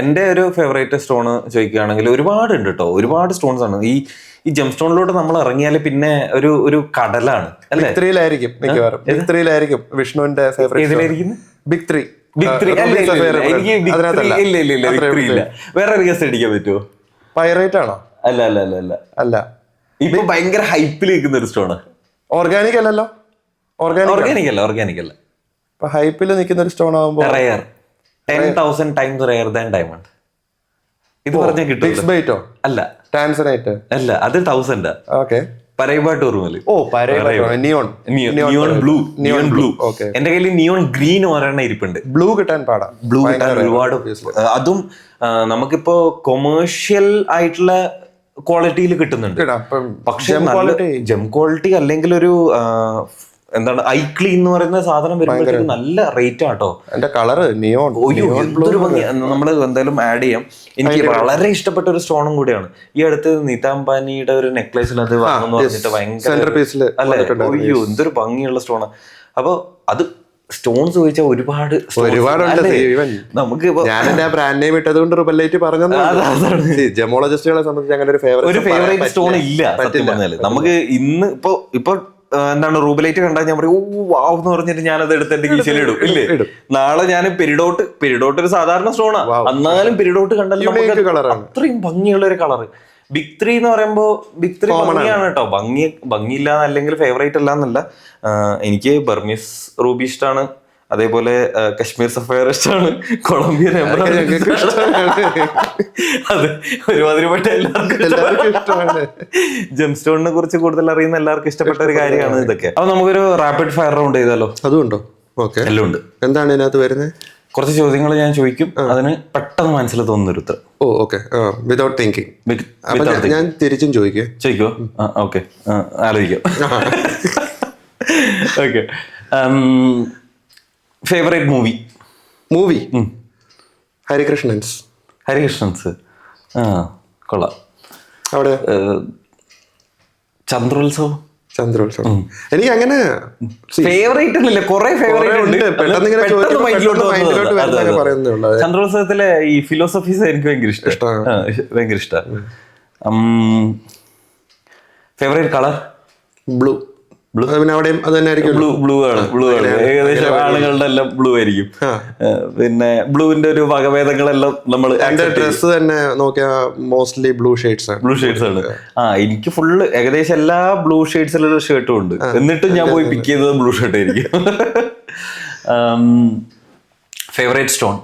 എന്റെ ഒരു ഫേവറേറ്റ് സ്റ്റോൺ ചോദിക്കുകയാണെങ്കിൽ ഒരുപാടുണ്ട് കേട്ടോ, ഒരുപാട് സ്റ്റോൺസ് ആണ്. ഈ ജെം സ്റ്റോണിലോട്ട് നമ്മൾ ഇറങ്ങിയാൽ പിന്നെ ഒരു കടലാണ് അല്ലേ. മിക്കവാറും വിഷ്ണുവിന്റെ ഫേവറേറ്റ് ബിഗ് ത്രീ. വേറെ ഗസ്റ്റ് അടിക്കാൻ പറ്റുമോ? പൈറേറ്റ് ആണോ? അല്ല. ഇപ്പൊ ഭയങ്കര ഹൈപ്പിൽ നിൽക്കുന്ന ഒരു സ്റ്റോണ്. ഓർഗാനിക് അല്ലല്ലോ. ഓർഗാനിക് അല്ല. ഇപ്പൊ ഹൈപ്പിൽ നിൽക്കുന്ന ഒരു സ്റ്റോൺ ആവുമ്പോൾ rare, 10,000 times rare than diamond. ഇത് പറഞ്ഞാൽ കിട്ടും. അല്ല, ടാൻസനൈറ്റ് അല്ല, അത് 1000. Okay. Paraiba tourmaline. Neon blue. എന്റെ കയ്യിൽ നിയോൺ ഗ്രീൻ ഒരെണ്ണം ഇരിപ്പുണ്ട്. ബ്ലൂ കിട്ടാൻ ഒരുപാട്. അതും നമുക്കിപ്പോ കൊമേഴ്ഷ്യൽ ആയിട്ടുള്ള ക്വാളിറ്റിയിൽ കിട്ടുന്നുണ്ട്. പക്ഷെ ജെം ക്വാളിറ്റി അല്ലെങ്കിൽ ഒരു എന്താണ് ഐക്ലി എന്ന് പറയുന്ന സാധനം വരുമ്പോഴത്തേക്ക് നല്ല റേറ്റ് ആട്ടോ. എന്റെ കളറ് നിയോൺ. എന്തൊരു ഭംഗി. നമ്മൾ എന്തായാലും ആഡ് ചെയ്യാം. എനിക്ക് വളരെ ഇഷ്ടപ്പെട്ട ഒരു സ്റ്റോണും കൂടിയാണ്. ഈ അടുത്ത് നീത അംബാനിയുടെ ഒരു നെക്ലേസിൽ അത് വാങ്ങുന്നു പറഞ്ഞിട്ട് ഭയങ്കര അയ്യോ എന്തൊരു ഭംഗിയുള്ള സ്റ്റോണ്. അപ്പൊ അത് സ്റ്റോൺസ് ചോദിച്ചാൽ ഒരുപാടുണ്ട്. നമുക്ക് ഞാൻ എന്റെ ബ്രാൻഡ് നെയിം ഇട്ടതുകൊണ്ട് റുബലൈറ്റ് പറഞ്ഞത്. ജെമോളജിസ്റ്റുകളെ സംബന്ധിച്ച് അങ്ങനെ ഒരു ഫേവറേറ്റ് സ്റ്റോൺ ഇല്ല സത്യം പറഞ്ഞാല്. നമുക്ക് ഇന്ന് ഇപ്പൊ എന്താണ് റൂബലൈറ്റ് കണ്ടാൽ ഞാൻ പറയും ഓ വാവ് എന്ന് പറഞ്ഞിട്ട് ഞാനത് എടുത്ത് എന്റെ കീശയിലിടും. ഇല്ലേ, നാളെ ഞാൻ പെരിഡോട്ട് ഒരു സാധാരണ സ്റ്റോണാ, എന്നാലും പെരിഡോട്ട് കണ്ടാൽ അത്രയും ഭംഗിയുള്ള ഒരു കളറ്. ബിഗ് ത്രീ എന്ന് പറയുമ്പോൾ ബിഗ് ത്രീ ഭംഗിയാണ് കേട്ടോ. ഭംഗിയില്ല അല്ലെങ്കിൽ ഫേവറേറ്റ് അല്ല എന്നല്ല. എനിക്ക് ബർമീസ് റൂബി ഇഷ്ടമാണ്, അതേപോലെ കശ്മീർ സഫയർ ഇഷ്ടമാണ്, കൊളംബിയൻ അത് ഒരുമാതിരിപ്പെട്ട എല്ലാവർക്കും ഇഷ്ടമാണ്. ജെം സ്റ്റോണിനെ കുറിച്ച് കൂടുതൽ അറിയുന്ന എല്ലാവർക്കും ഇഷ്ടപ്പെട്ട ഒരു കാര്യമാണ് ഇതൊക്കെ. അപ്പൊ നമുക്കൊരു റാപ്പിഡ് ഫയർ റൗണ്ട് ചെയ്താലോ? അതുകൊണ്ടോ? ഓക്കെ, എല്ലാം ഉണ്ട്. എന്താണ് ഇതിനകത്ത് വരുന്നത്? കുറച്ച് ചോദ്യങ്ങൾ ഞാൻ ചോദിക്കും, അതിന് പെട്ടെന്ന് മനസ്സിൽ തോന്നുന്നൊരു ഉത്തരം. ഓക്കെ. വിതൗട്ട് തിങ്കിങ് ഞാൻ തിരിച്ചും ചോദിക്കോ? ഓക്കെ, ആലോചിക്കാം. ഓക്കെ. Favourite movie Harikrishnans. കൊള്ളാം. അവിടെ ചന്ദ്രോത്സവം. എനിക്ക് അങ്ങനെ ഫേവറേറ്റ് ഒന്നുമില്ല, കുറെ ഫേവറേറ്റ് ഉണ്ട്. ചന്ദ്രോത്സവത്തിലെ ഈ ഫിലോസഫീസ് എനിക്ക് ഭയങ്കര ഇഷ്ടമാണ്. Favourite colour blue. പിന്നെ അവിടെയും അത് തന്നെ ആയിരിക്കും. ബ്ലൂ ആണ്. ഏകദേശം ആളുകളുടെ എല്ലാം ബ്ലൂ ആയിരിക്കും. പിന്നെ ബ്ലൂവിന്റെ ഒരു വകഭേദങ്ങളെല്ലാം നമ്മൾ ഡ്രസ് തന്നെ നോക്കിയാൽ മോസ്റ്റ്ലി ബ്ലൂ ഷെയ്ഡ്സ് ആണ്. എനിക്ക് ഫുള്ള് ഏകദേശം എല്ലാ ബ്ലൂ ഷെയ്ഡ്സിലുള്ള ഷർട്ടും ഉണ്ട്. എന്നിട്ടും ഞാൻ പോയി പിക്ക് ചെയ്തത് ബ്ലൂ ഷർട്ട് ആയിരിക്കും. ഫേവറേറ്റ് സ്റ്റോൺ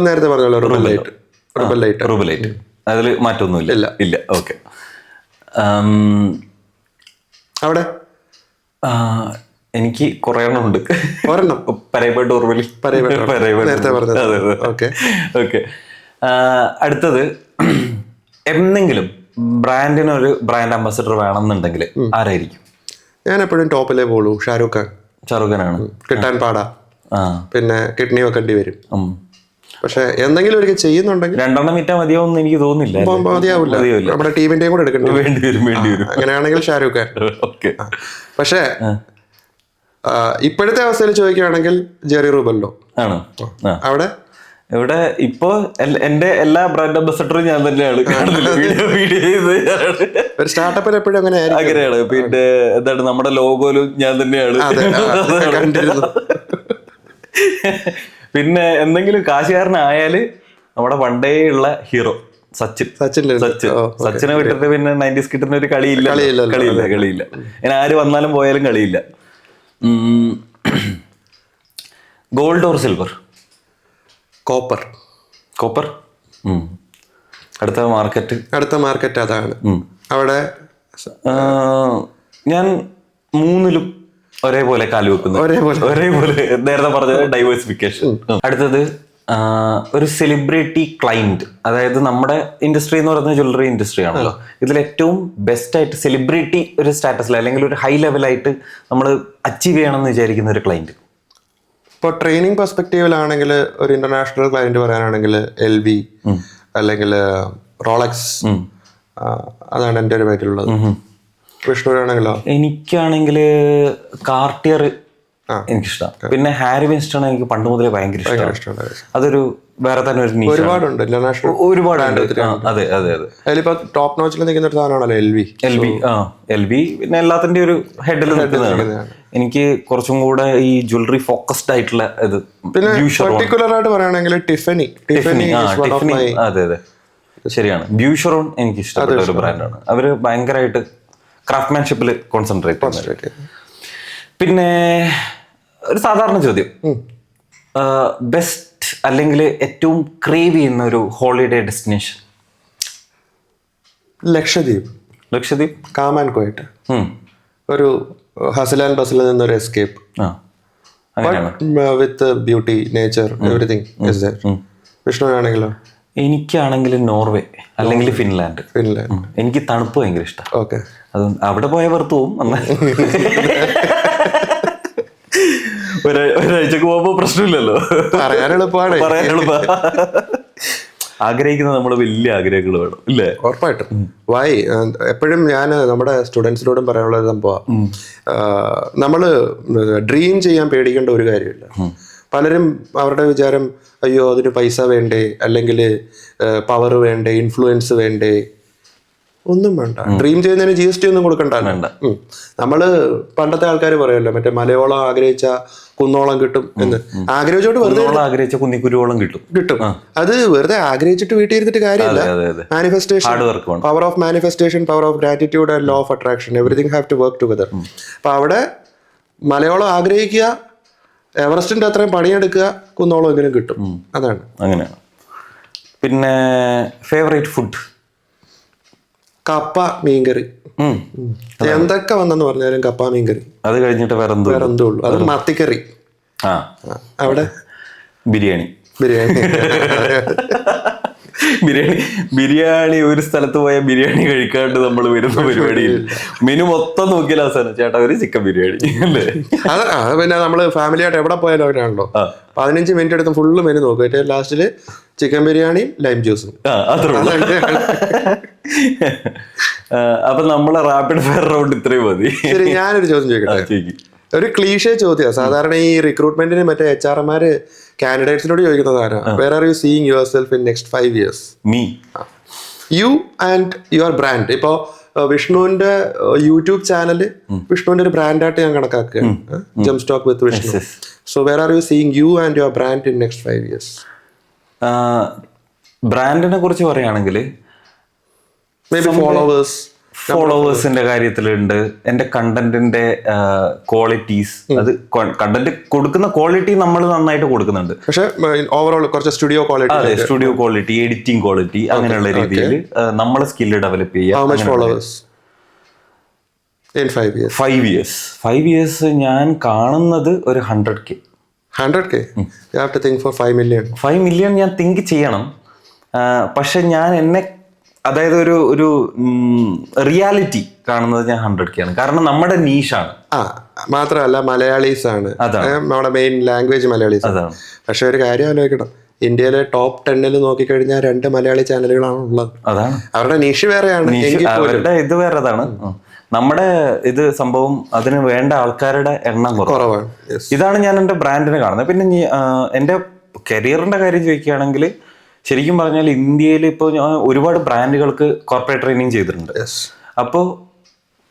നേരത്തെ പറഞ്ഞല്ലോ റുബലൈറ്റ്. അതിൽ മാറ്റമൊന്നുമില്ല. ഇല്ല. ഓക്കെ. അവിടെ എനിക്ക് കുറെ എണ്ണം ഉണ്ട്. പരേബട്ട് ഓർവലി. ഓക്കെ. അടുത്തത് എന്തെങ്കിലും ബ്രാൻഡിനൊരു ബ്രാൻഡ് അംബാസിഡർ വേണമെന്നുണ്ടെങ്കിൽ ആരായിരിക്കും? ഞാൻ എപ്പോഴും ടോപ്പിലേ പോളൂ. ഷാരൂഖ് ഖാനാണ്. കിട്ടാൻ പാടാ, പിന്നെ കിഡ്നി വെക്കേണ്ടി വരും. പക്ഷെ എന്തെങ്കിലും ഒരിക്കൽ ചെയ്യുന്നുണ്ടെങ്കിൽ 2 വിറ്റാ മതിയാവുമെന്ന് എനിക്ക് തോന്നുന്നില്ല. മതിയാവില്ല, നമ്മുടെ ടീമിന്റെയും കൂടെ എടുക്കേണ്ടി വരും. അങ്ങനെയാണെങ്കിൽ ഷാരൂഖ് ഖാൻ. പക്ഷെ ഇപ്പോഴത്തെ അവസ്ഥയിൽ ചോദിക്കുകയാണെങ്കിൽ ജെറി റൂബല്ലോ ആണ്. അവിടെ ഇവിടെ ഇപ്പൊ എന്റെ എല്ലാ ബ്രാൻഡ് അംബാസഡറും ഞാൻ തന്നെയാണ്. ഒരു സ്റ്റാർട്ടപ്പിൽ എപ്പോഴും അങ്ങനെയാണ്. പിന്നെ എന്താണ് നമ്മുടെ ലോഗോയിലും ഞാൻ തന്നെയാണ്. പിന്നെ എന്തെങ്കിലും കാശുകാരനായാല് നമ്മുടെ പണ്ടേ ഉള്ള ഹീറോ സച്ചിനെ വിട്ടിട്ട് പിന്നെ 90s കിട്ടുന്ന ഒരു കളിയില്ല. ഇങ്ങനെ ആര് വന്നാലും പോയാലും കളിയില്ല. Gold or silver? കോപ്പർ. അടുത്ത മാർക്കറ്റ് അതാണ്. അവിടെ ഞാൻ മൂന്നിലും ഒരേപോലെ കാലുവെക്കുന്നു. ഒരേപോലെ നേരത്തെ പറഞ്ഞത് ഡൈവേഴ്സിഫിക്കേഷൻ. അടുത്തത് ഒരു സെലിബ്രിറ്റി ക്ലൈന്റ്. അതായത് നമ്മുടെ ഇൻഡസ്ട്രി എന്ന് പറയുന്നത് ജ്വല്ലറി ഇൻഡസ്ട്രി ആണല്ലോ. ഇതിൽ ഏറ്റവും ബെസ്റ്റ് ആയിട്ട് സെലിബ്രിറ്റി ഒരു സ്റ്റാറ്റസിൽ അല്ലെങ്കിൽ ഒരു ഹൈ ലെവലായിട്ട് നമ്മൾ അച്ചീവ് ചെയ്യണമെന്ന് വിചാരിക്കുന്ന ഒരു ക്ലൈന്റ്. ഇപ്പോൾ ട്രെയിനിങ് പെർസ്പെക്റ്റീവിലാണെങ്കിൽ ഒരു ഇന്റർനാഷണൽ ക്ലയന്റ് പറയാനാണെങ്കിൽ LV അല്ലെങ്കിൽ റോളക്സ്, അതാണ് എൻ്റെ ഒരു മൈൻഡിലുള്ളത്. വിഷ്ണുവിനാണെങ്കിലോ? എനിക്കാണെങ്കിൽ കാർട്ടിയർ എനിക്കിഷ്ടം. പിന്നെ ഹാരി വിൻസ്റ്റൺ എനിക്ക് പണ്ട് മുതലേ ഭയങ്കര ഇഷ്ടമാണ്. അതൊരു വേറെ തന്നെ ഒരു ഒരുപാടുണ്ട് ഇന്റർനാഷണൽ, ഒരുപാടുണ്ട്. അതെ. അതിലിപ്പോ ടോപ്പ് നോച്ചിൽ നിൽക്കുന്ന ഒരു സാധനമാണല്ലോ LV. പിന്നെ എല്ലാത്തിന്റെ ഒരു ഹെഡിൽ നിൽക്കുന്നതാണ്. എനിക്ക് കുറച്ചും കൂടെ ഈ ജ്വല്ലറി ഫോക്കസ്ഡ് ആയിട്ടുള്ള ഇത്. പിന്നെ പർട്ടിക്കുലർ ആയിട്ട് പറയുകയാണെങ്കിൽ ടിഫനി. അതെ, ശരിയാണ്. ബ്യൂഷറോൺ എനിക്ക് ഇഷ്ടപ്പെട്ട ഒരു ബ്രാൻഡാണ്. അവര് ഭയങ്കരമായിട്ട് ക്രാഫ്റ്റ്മാൻഷിപ്പിൽ കോൺസെൻട്രേറ്റ്. പിന്നെ ഒരു സാധാരണ ചോദ്യം, ബെസ്റ്റ് അല്ലെങ്കിൽ ഏറ്റവും ക്രേവ് ചെയ്യുന്ന ഒരു holiday destination? Lakshadweep. Calm and quiet. ഒരു ഹസിൽ ആൻഡ് ബസിൽ നിന്നൊരു escape with beauty, nature, everything is there. വിഷ്ണുവിനാണെങ്കിലോ? എനിക്കാണെങ്കിൽ നോർവേ അല്ലെങ്കിൽ ഫിൻലാൻഡ്. എനിക്ക് തണുപ്പ് ഭയങ്കര ഇഷ്ടം. ഓക്കെ. അത് അവിടെ പോയ വെറുത്ത് പോവും. ഒരാഴ്ചക്ക് പോകുമ്പോ പ്രശ്നമില്ലല്ലോ, പറയാൻ എളുപ്പമാണ്. ആഗ്രഹിക്കുന്നത് നമ്മൾ വലിയ ആഗ്രഹങ്ങൾ വേണം, ഇല്ലേ? ഉറപ്പായിട്ടും. എപ്പോഴും ഞാൻ നമ്മുടെ സ്റ്റുഡൻസിനോടും പറയാനുള്ള ഒരു സംഭവം, നമ്മള് ഡ്രീം ചെയ്യാൻ പേടിക്കേണ്ട ഒരു കാര്യമില്ല. പലരും അവരുടെ വിചാരം, അയ്യോ അതിന് പൈസ വേണ്ടേ, അല്ലെങ്കിൽ പവർ വേണ്ടേ, ഇൻഫ്ലുവൻസ് വേണ്ടേ, ഒന്നും വേണ്ട. ഡ്രീം ചെയ്യുന്നതിന് GST ഒന്നും കൊടുക്കണ്ട. നമ്മള് പണ്ടത്തെ ആൾക്കാർ പറയുമല്ലോ, മറ്റേ മലയോളം ആഗ്രഹിച്ച കുന്നോളം കിട്ടും എന്ന്. ആഗ്രഹിച്ചോട്ട് വെറുതെ ആഗ്രഹിച്ച കുന്നിക്കുരുവോളം കിട്ടും. അത് വെറുതെ ആഗ്രഹിച്ചിട്ട് വീട്ടിൽ ഇരുന്നിട്ട് കാര്യമില്ല. Manifestation, power of manifestation, power of gratitude and law of attraction, everything have to work together. അപ്പൊ അവിടെ മലയോളം ആഗ്രഹിക്കുക, എവറസ്റ്റിന്റെ അത്രയും പണിയെടുക്കുക, കുന്നോളം എങ്കിലും കിട്ടും. അതാണ് അങ്ങനെയാണ്. പിന്നെ ഫേവറേറ്റ് ഫുഡ്? കപ്പ മീൻകറി. എന്തൊക്കെ വന്നെന്ന് പറഞ്ഞാലും കപ്പ മീൻകറി. അത് കഴിഞ്ഞിട്ട് വേറെ എന്തോ ഉള്ളു. അത് മത്തിക്കറി. അവിടെ ബിരിയാണി. ബിരിയാണി ഒരു സ്ഥലത്ത് പോയാൽ ബിരിയാണി കഴിക്കാണ്ട് നമ്മൾ വരുന്ന പരിപാടിയില്ല. മെനു മൊത്തം നോക്കിയാൽ അവസാനം ചേട്ടാ ഒരു ചിക്കൻ ബിരിയാണി അല്ലേ. അത് പിന്നെ നമ്മള് ഫാമിലി ആയിട്ട് എവിടെ പോയാലും അവരാണല്ലോ 15 മിനിറ്റ് എടുത്ത് ഫുള്ള് മെനു നോക്കും. ഏറ്റവും ലാസ്റ്റില് ചിക്കൻ ബിരിയാണിയും ലൈം ജ്യൂസും. അപ്പൊ നമ്മളെ റാപ്പിഡ് ഫയർ റൗണ്ട് ഇത്രയും മതി. ശരി, ഞാനൊരു ചോദ്യം ചോദിക്കട്ടെ. ഒരു ക്ലീഷേ ചോദ്യം. സാധാരണ ഈ റിക്രൂട്ട്മെന്റിന് മറ്റേ HR കാൻഡിഡേറ്റ്സിനോട് ചോദിക്കുന്നതാണ്, where are you seeing yourself in next 5 years? Me, you and your brand. ഇപ്പോ വിഷ്ണുവിന്റെ യൂട്യൂബ് ചാനല് വിഷ്ണുവിന്റെ ഒരു ബ്രാൻഡായിട്ട് ഞാൻ കണക്കാക്കുകയാണ്, jump stock with Vishnu. So where are you seeing you and your brand in next 5 years? ബ്രാൻഡിനെ കുറിച്ച് പറയുകയാണെങ്കിൽ ഫോളോവേഴ്സിന്റെ കാര്യത്തിലുണ്ട്, എന്റെ കണ്ടന്റിന്റെ ക്വാളിറ്റീസ്, അത് കണ്ടന്റ് കൊടുക്കുന്ന ക്വാളിറ്റി നമ്മൾ നന്നായിട്ട് കൊടുക്കുന്നുണ്ട്. പക്ഷെ ഓവറോൾ കുറച്ച് സ്റ്റുഡിയോ ക്വാളിറ്റി, എഡിറ്റിംഗ് ക്വാളിറ്റി, അങ്ങനെയുള്ള രീതിയിൽ നമ്മൾ സ്കില്ല് ഡെവലപ്പ് ചെയ്യുക. 5 years ഞാൻ കാണുന്നത് ഒരു 100K. 100K? You have to think for 5 million. 5 million ഞാൻ തിങ്ക് ചെയ്യണം. പക്ഷെ ഞാൻ എന്നെ, അതായത് ഒരു റിയാലിറ്റി കാണുന്നത് ഞാൻ 100K ആണ്. കാരണം നമ്മുടെ നീഷാണ്. മാത്രമല്ല മലയാളീസ് ആണ്, നമ്മുടെ മെയിൻ ലാംഗ്വേജ് മലയാളീസ് ആണ്. പക്ഷെ ഒരു കാര്യം ആലോചിക്കണം, ഇന്ത്യയിലെ ടോപ്പ് 10 നോക്കിക്കഴിഞ്ഞാൽ 2 മലയാളി ചാനലുകളാണ് ഉള്ളത്. അതാണ് അവരുടെ നീഷ് വേറെയാണ്, അവരുടെ ഇത് വേറെതാണ്. നമ്മുടെ ഇത് സംഭവം അതിന് വേണ്ട ആൾക്കാരുടെ എണ്ണം കുറവാണ്. ഇതാണ് ഞാൻ എൻ്റെ ബ്രാൻഡിനെ കാണുന്നത്. പിന്നെ എൻ്റെ കരിയറിന്റെ കാര്യം ചോദിക്കുകയാണെങ്കിൽ ശരിക്കും പറഞ്ഞാൽ ഇന്ത്യയിൽ ഇപ്പോൾ ഞാൻ ഒരുപാട് ബ്രാൻഡുകൾക്ക് കോർപ്പറേറ്റ് ട്രെയിനിങ് ചെയ്തിട്ടുണ്ട്. അപ്പോൾ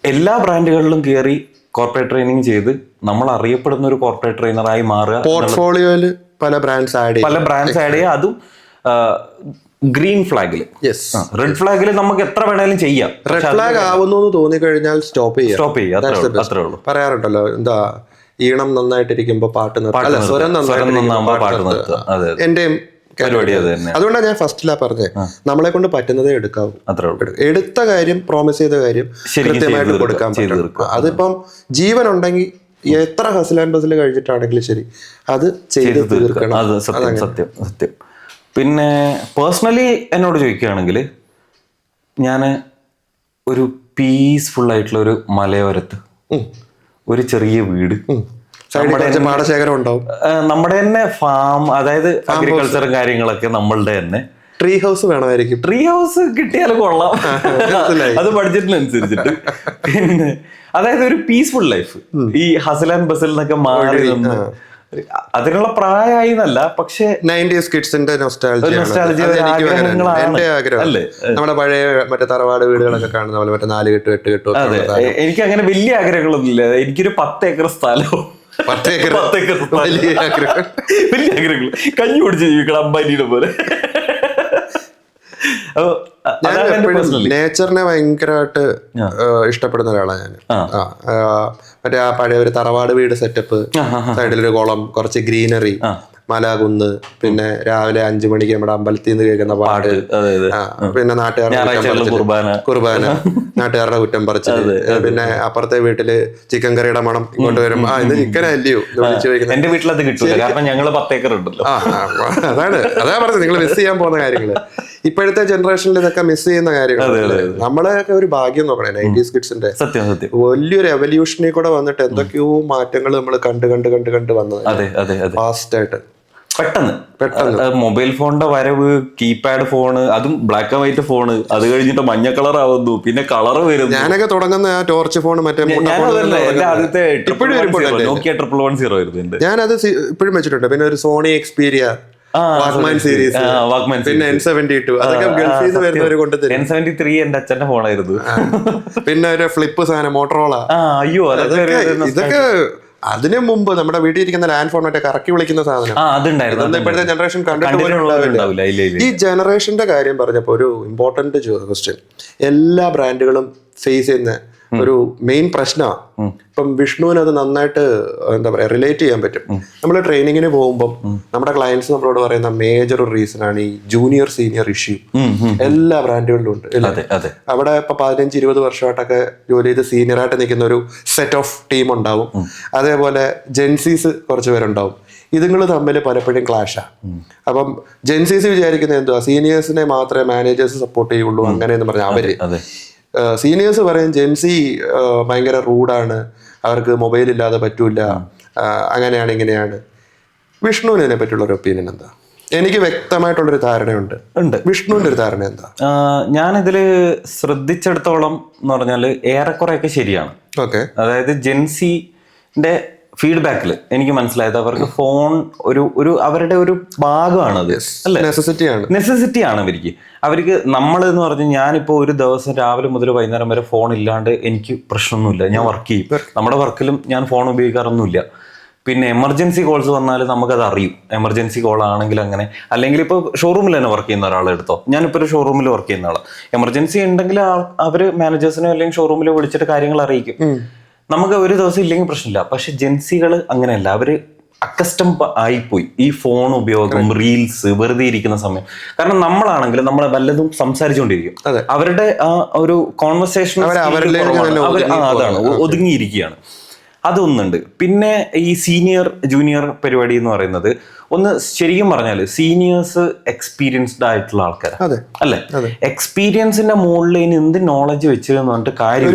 എല്ലാ ബ്രാൻഡുകളിലും കയറി കോർപ്പറേറ്റ് ട്രെയിനിങ് ചെയ്ത് നമ്മൾ അറിയപ്പെടുന്ന ഒരു കോർപ്പറേറ്റ് ട്രെയിനറായി മാറുക. പോർട്ട്ഫോളിയോയിൽ പല ബ്രാൻഡ്സ് ആഡ് ചെയ്യുക, അതും ഗ്രീൻ ഫ്ലാഗിൽ. റെഡ് ഫ്ലാഗിൽ നമുക്ക് എത്ര വേണേലും ചെയ്യാം. റെഡ് ഫ്ലാഗ് ആവുന്നു തോന്നിക്കഴിഞ്ഞാൽ സ്റ്റോപ്പ് ചെയ്യാം. അത്രേ ഉള്ളൂ. പറയാറുണ്ടല്ലോ, എന്താ ഈണം നന്നായിട്ടിരിക്കുമ്പോ പാട്ട് നിർത്തുക, സ്വരം നന്നാകുമ്പോ പാട്ട് നിർത്തുക. എന്റെയും പരിപാടി അത് തന്നെ. അതുകൊണ്ടാണ് ഞാൻ ഫസ്റ്റിലാ പറഞ്ഞത്, നമ്മളെ കൊണ്ട് പറ്റുന്നതേ എടുക്കാവൂ. എടുത്ത കാര്യം, പ്രോമിസ് ചെയ്ത കാര്യം കൃത്യമായിട്ട് കൊടുക്കാൻ പറ്റും. അതിപ്പം ജീവൻ ഉണ്ടെങ്കിൽ എത്ര ഹസിൽ ആൻഡ് ബസിൽ കഴിച്ചിട്ടാണെങ്കിലും ശരി, അത് ചെയ്ത് തീർക്കണം. അത് സത്യം. പിന്നെ പേഴ്സണലി എന്നോട് ചോദിക്കുകയാണെങ്കിൽ ഞാൻ ഒരു പീസ്ഫുൾ ആയിട്ടുള്ള ഒരു മലയോരത്ത് ഒരു ചെറിയ വീട്, പാടശേഖരം ഉണ്ടാവും, നമ്മുടെ തന്നെ ഫാം, അതായത് അഗ്രികൾച്ചറും കാര്യങ്ങളൊക്കെ നമ്മളുടെ തന്നെ. ട്രീ ഹൗസ് വേണമായിരിക്കും. ട്രീ ഹൗസ് കിട്ടിയാൽ കൊള്ളാം, അത് ബഡ്ജറ്റിനനുസരിച്ചിട്ട്. പിന്നെ അതായത് ഒരു പീസ്ഫുൾ ലൈഫ്, ഈ ഹസൽ ആൻഡ് ബസൽ എന്നൊക്കെ മാറി നിന്ന്, അതിനുള്ള പ്രായമായി എന്നല്ല, പക്ഷെ 90s കിഡ്സിന്റെ അല്ലേ നമ്മുടെ പഴയ മറ്റേ തറവാട് വീടുകളൊക്കെ കാണുന്ന പോലെ, മറ്റേ 4 കെട്ട് 8 കെട്ടോ. എനിക്ക് അങ്ങനെ വലിയ ആഗ്രഹങ്ങളൊന്നുമില്ല. എനിക്കൊരു 10 ഏക്കർ സ്ഥലവും, 10 ഏക്കർ വലിയ ആഗ്രഹങ്ങൾ, കഞ്ഞി കുടിച്ച് ജീവിക്കണം അമ്പാനിയുടെ പോലെ. നേച്ചറിനെ ഭയങ്കരമായിട്ട് ഇഷ്ടപ്പെടുന്ന ഒരാളാണ് ഞാൻ. മറ്റേ ആ പഴയ ഒരു തറവാട് വീട് സെറ്റപ്പ്, സൈഡിലൊരു കുളം, കുറച്ച് ഗ്രീനറി, മലകുന്ന്, പിന്നെ രാവിലെ 5 മണിക്ക് നമ്മുടെ അമ്പലത്തിൽ നിന്ന് കേൾക്കുന്ന പാട്ട്, പിന്നെ നാട്ടുകാരുടെ കുർബാന, നാട്ടുകാരുടെ കുറ്റം പറിച്ചത്, പിന്നെ അപ്പുറത്തെ വീട്ടില് ചിക്കൻ കറിയുടെ മണം ഇങ്ങോട്ട് വരും, ഇത് ചിക്കനല്ലയോ വിളിച്ചു വയ്ക്കുന്നത്. എന്റെ വീട്ടിലത് കിട്ടില്ല, കാരണം ഞങ്ങള് 10 ഏക്കർ ഉണ്ടല്ലോ. അതാ പറഞ്ഞത്, നിങ്ങൾ മിസ് ചെയ്യാൻ പോകുന്ന കാര്യങ്ങള്. ഇപ്പോഴത്തെ ജനറേഷനിൽ ഇതൊക്കെ മിസ് ചെയ്യുന്ന കാര്യങ്ങൾ. നമ്മളെയൊക്കെ ഒരു ഭാഗ്യം നോക്കണേ, 90s കിഡ്സിന്റെ വലിയൊരു എവല്യൂഷനിൽ കൂടെ വന്നിട്ട് എന്തൊക്കെയോ മാറ്റങ്ങൾ നമ്മൾ കണ്ട് വന്നത് ഫാസ്റ്റ് ആയിട്ട്. പെട്ടെന്ന് മൊബൈൽ ഫോണിന്റെ വരവ്, കീപാഡ് ഫോണ്, അതും ബ്ലാക്ക് ആൻഡ് വൈറ്റ് ഫോണ്, അത് കഴിഞ്ഞിട്ട് മഞ്ഞ കളർ ആവുന്നു, പിന്നെ കളർ വരുന്നു. ഞാനൊക്കെ തുടങ്ങുന്ന ആ ടോർച്ച് ഫോൺ, മറ്റേ ആദ്യത്തെ നോക്കിയ 1110 ആയിരുന്നു. ഞാനത് ഇപ്പോഴും വെച്ചിട്ടുണ്ട്. പിന്നെ ഒരു സോണി എക്സ്പീരിയ, വാക്മാൻ സീരീസ്, പിന്നെ N72, അതൊക്കെ ഗൾഫിൽ നിന്ന് വരുന്നവര് കൊണ്ടുതരും. N73 എന്റെ അച്ഛന്റെ ഫോണായിരുന്നു. പിന്നെ ഒരു ഫ്ലിപ്പ് സാധനം മോട്ടറോള. അയ്യോ, ഇതൊക്കെ അതിനു മുമ്പ് നമ്മുടെ വീട്ടിൽ ഇരിക്കുന്ന ലാൻഡ് ഫോൺ, മറ്റേ കറക്കി വിളിക്കുന്ന സാധനം, ഇപ്പോഴത്തെ ജനറേഷൻ കണ്ടിട്ടുണ്ടാവില്ല. ഈ ജനറേഷന്റെ കാര്യം പറഞ്ഞപ്പോ ഒരു ഇമ്പോർട്ടന്റ് ക്വസ്റ്റ്യൻ എല്ലാ ബ്രാൻഡുകളും ഫേസ് ചെയ്യുന്ന ഒരു മെയിൻ പ്രശ്നമാണ്. ഇപ്പം വിഷ്ണുവിന് അത് നന്നായിട്ട് എന്താ പറയാ റിലേറ്റ് ചെയ്യാൻ പറ്റും. നമ്മൾ ട്രെയിനിങ്ങിന് പോകുമ്പോൾ നമ്മുടെ ക്ലയൻസ് നമ്മളോട് പറയുന്ന മേജർ റീസൺ ആണ് ഈ ജൂനിയർ സീനിയർ ഇഷ്യൂ. എല്ലാ ബ്രാൻഡുകളിലും ഉണ്ട്. അവിടെ ഇപ്പൊ 15-20 വർഷമായിട്ടൊക്കെ ജോലി ചെയ്ത് സീനിയർ ആയിട്ട് നിൽക്കുന്ന ഒരു സെറ്റ് ഓഫ് ടീം ഉണ്ടാവും. അതേപോലെ ജെൻസീസ് കുറച്ച് പേരുണ്ടാവും. ഇതുങ്ങൾ തമ്മിൽ പലപ്പോഴും ക്ലാഷാണ്. അപ്പം ജെൻസീസ് വിചാരിക്കുന്നത് എന്തുവാ, സീനിയേഴ്സിനെ മാത്രമേ മാനേജേഴ്സ് സപ്പോർട്ട് ചെയ്യുള്ളൂ അങ്ങനെയെന്ന് പറഞ്ഞാൽ അവര് സീനിയേഴ്സ് പറയും ജെൻസി ഭയങ്കര റൂഡാണ്, അവർക്ക് മൊബൈൽ ഇല്ലാതെ പറ്റൂല, അങ്ങനെയാണ് ഇങ്ങനെയാണ്. വിഷ്ണുവിന് ഇതിനെ പറ്റിയുള്ള ഒരു ഒപ്പീനിയൻ എന്താ? എനിക്ക് വ്യക്തമായിട്ടുള്ളൊരു ധാരണയുണ്ട്. വിഷ്ണുവിന്റെ ഒരു ധാരണ എന്താ? ഞാനിതില് ശ്രദ്ധിച്ചിടത്തോളം എന്ന് പറഞ്ഞാല് ഏറെക്കുറെയൊക്കെ ശരിയാണ്. ഓക്കെ, അതായത് ജെൻസിന്റെ ഫീഡ്ബാക്കിൽ എനിക്ക് മനസ്സിലായത് അവർക്ക് ഫോൺ ഒരു അവരുടെ ഒരു ഭാഗമാണത്, അല്ലെ? നെസസിറ്റി ആണ് അവർക്ക് നമ്മൾ എന്ന് പറഞ്ഞാൽ ഞാനിപ്പോ ഒരു ദിവസം രാവിലെ മുതൽ വൈകുന്നേരം വരെ ഫോൺ ഇല്ലാണ്ട് എനിക്ക് പ്രശ്നമൊന്നുമില്ല. ഞാൻ വർക്ക് ചെയ്യും, നമ്മുടെ വർക്കിലും ഞാൻ ഫോൺ ഉപയോഗിക്കാറൊന്നുമില്ല. പിന്നെ എമർജൻസി കോൾസ് വന്നാൽ നമുക്കത് അറിയും. എമർജൻസി കോൾ ആണെങ്കിൽ അങ്ങനെ, അല്ലെങ്കിൽ ഇപ്പോൾ ഷോറൂമിൽ തന്നെ വർക്ക് ചെയ്യുന്ന ഒരാളെ എടുത്തോ, ഞാനിപ്പോൾ ഒരു ഷോറൂമിൽ വർക്ക് ചെയ്യുന്ന ആളാണ്. എമർജൻസി ഉണ്ടെങ്കിൽ അവര് മാനേജേഴ്സിനോ അല്ലെങ്കിൽ ഷോറൂമിൽ വിളിച്ചിട്ട് കാര്യങ്ങൾ അറിയിക്കും. നമുക്ക് ഒരു ദിവസം ഇല്ലെങ്കിൽ പ്രശ്നമില്ല. പക്ഷെ ജെൻസികൾ അങ്ങനെയല്ല, അവര് അക്കസ്റ്റം ആയിപ്പോയി ഈ ഫോൺ ഉപയോഗം, റീൽസ്, വെറുതെ ഇരിക്കുന്ന സമയം. കാരണം നമ്മളാണെങ്കിൽ നമ്മൾ വല്ലതും സംസാരിച്ചുകൊണ്ടിരിക്കും, അവരുടെ ആ ഒരു കോൺവെർസേഷൻ അതാണ്, ഒതുങ്ങിയിരിക്കുകയാണ്. അതൊന്നുണ്ട്. പിന്നെ ഈ സീനിയർ ജൂനിയർ പരിപാടി എന്ന് പറയുന്നത് ഒന്ന് ശരിക്കും പറഞ്ഞാൽ സീനിയേഴ്സ് എക്സ്പീരിയൻസ്ഡ് ആയിട്ടുള്ള ആൾക്കാരാണ്, അല്ലെ? എക്സ്പീരിയൻസിന്റെ മുകളിൽ ഇനി എന്ത് നോളജ് വെച്ചതെന്ന് പറഞ്ഞിട്ട്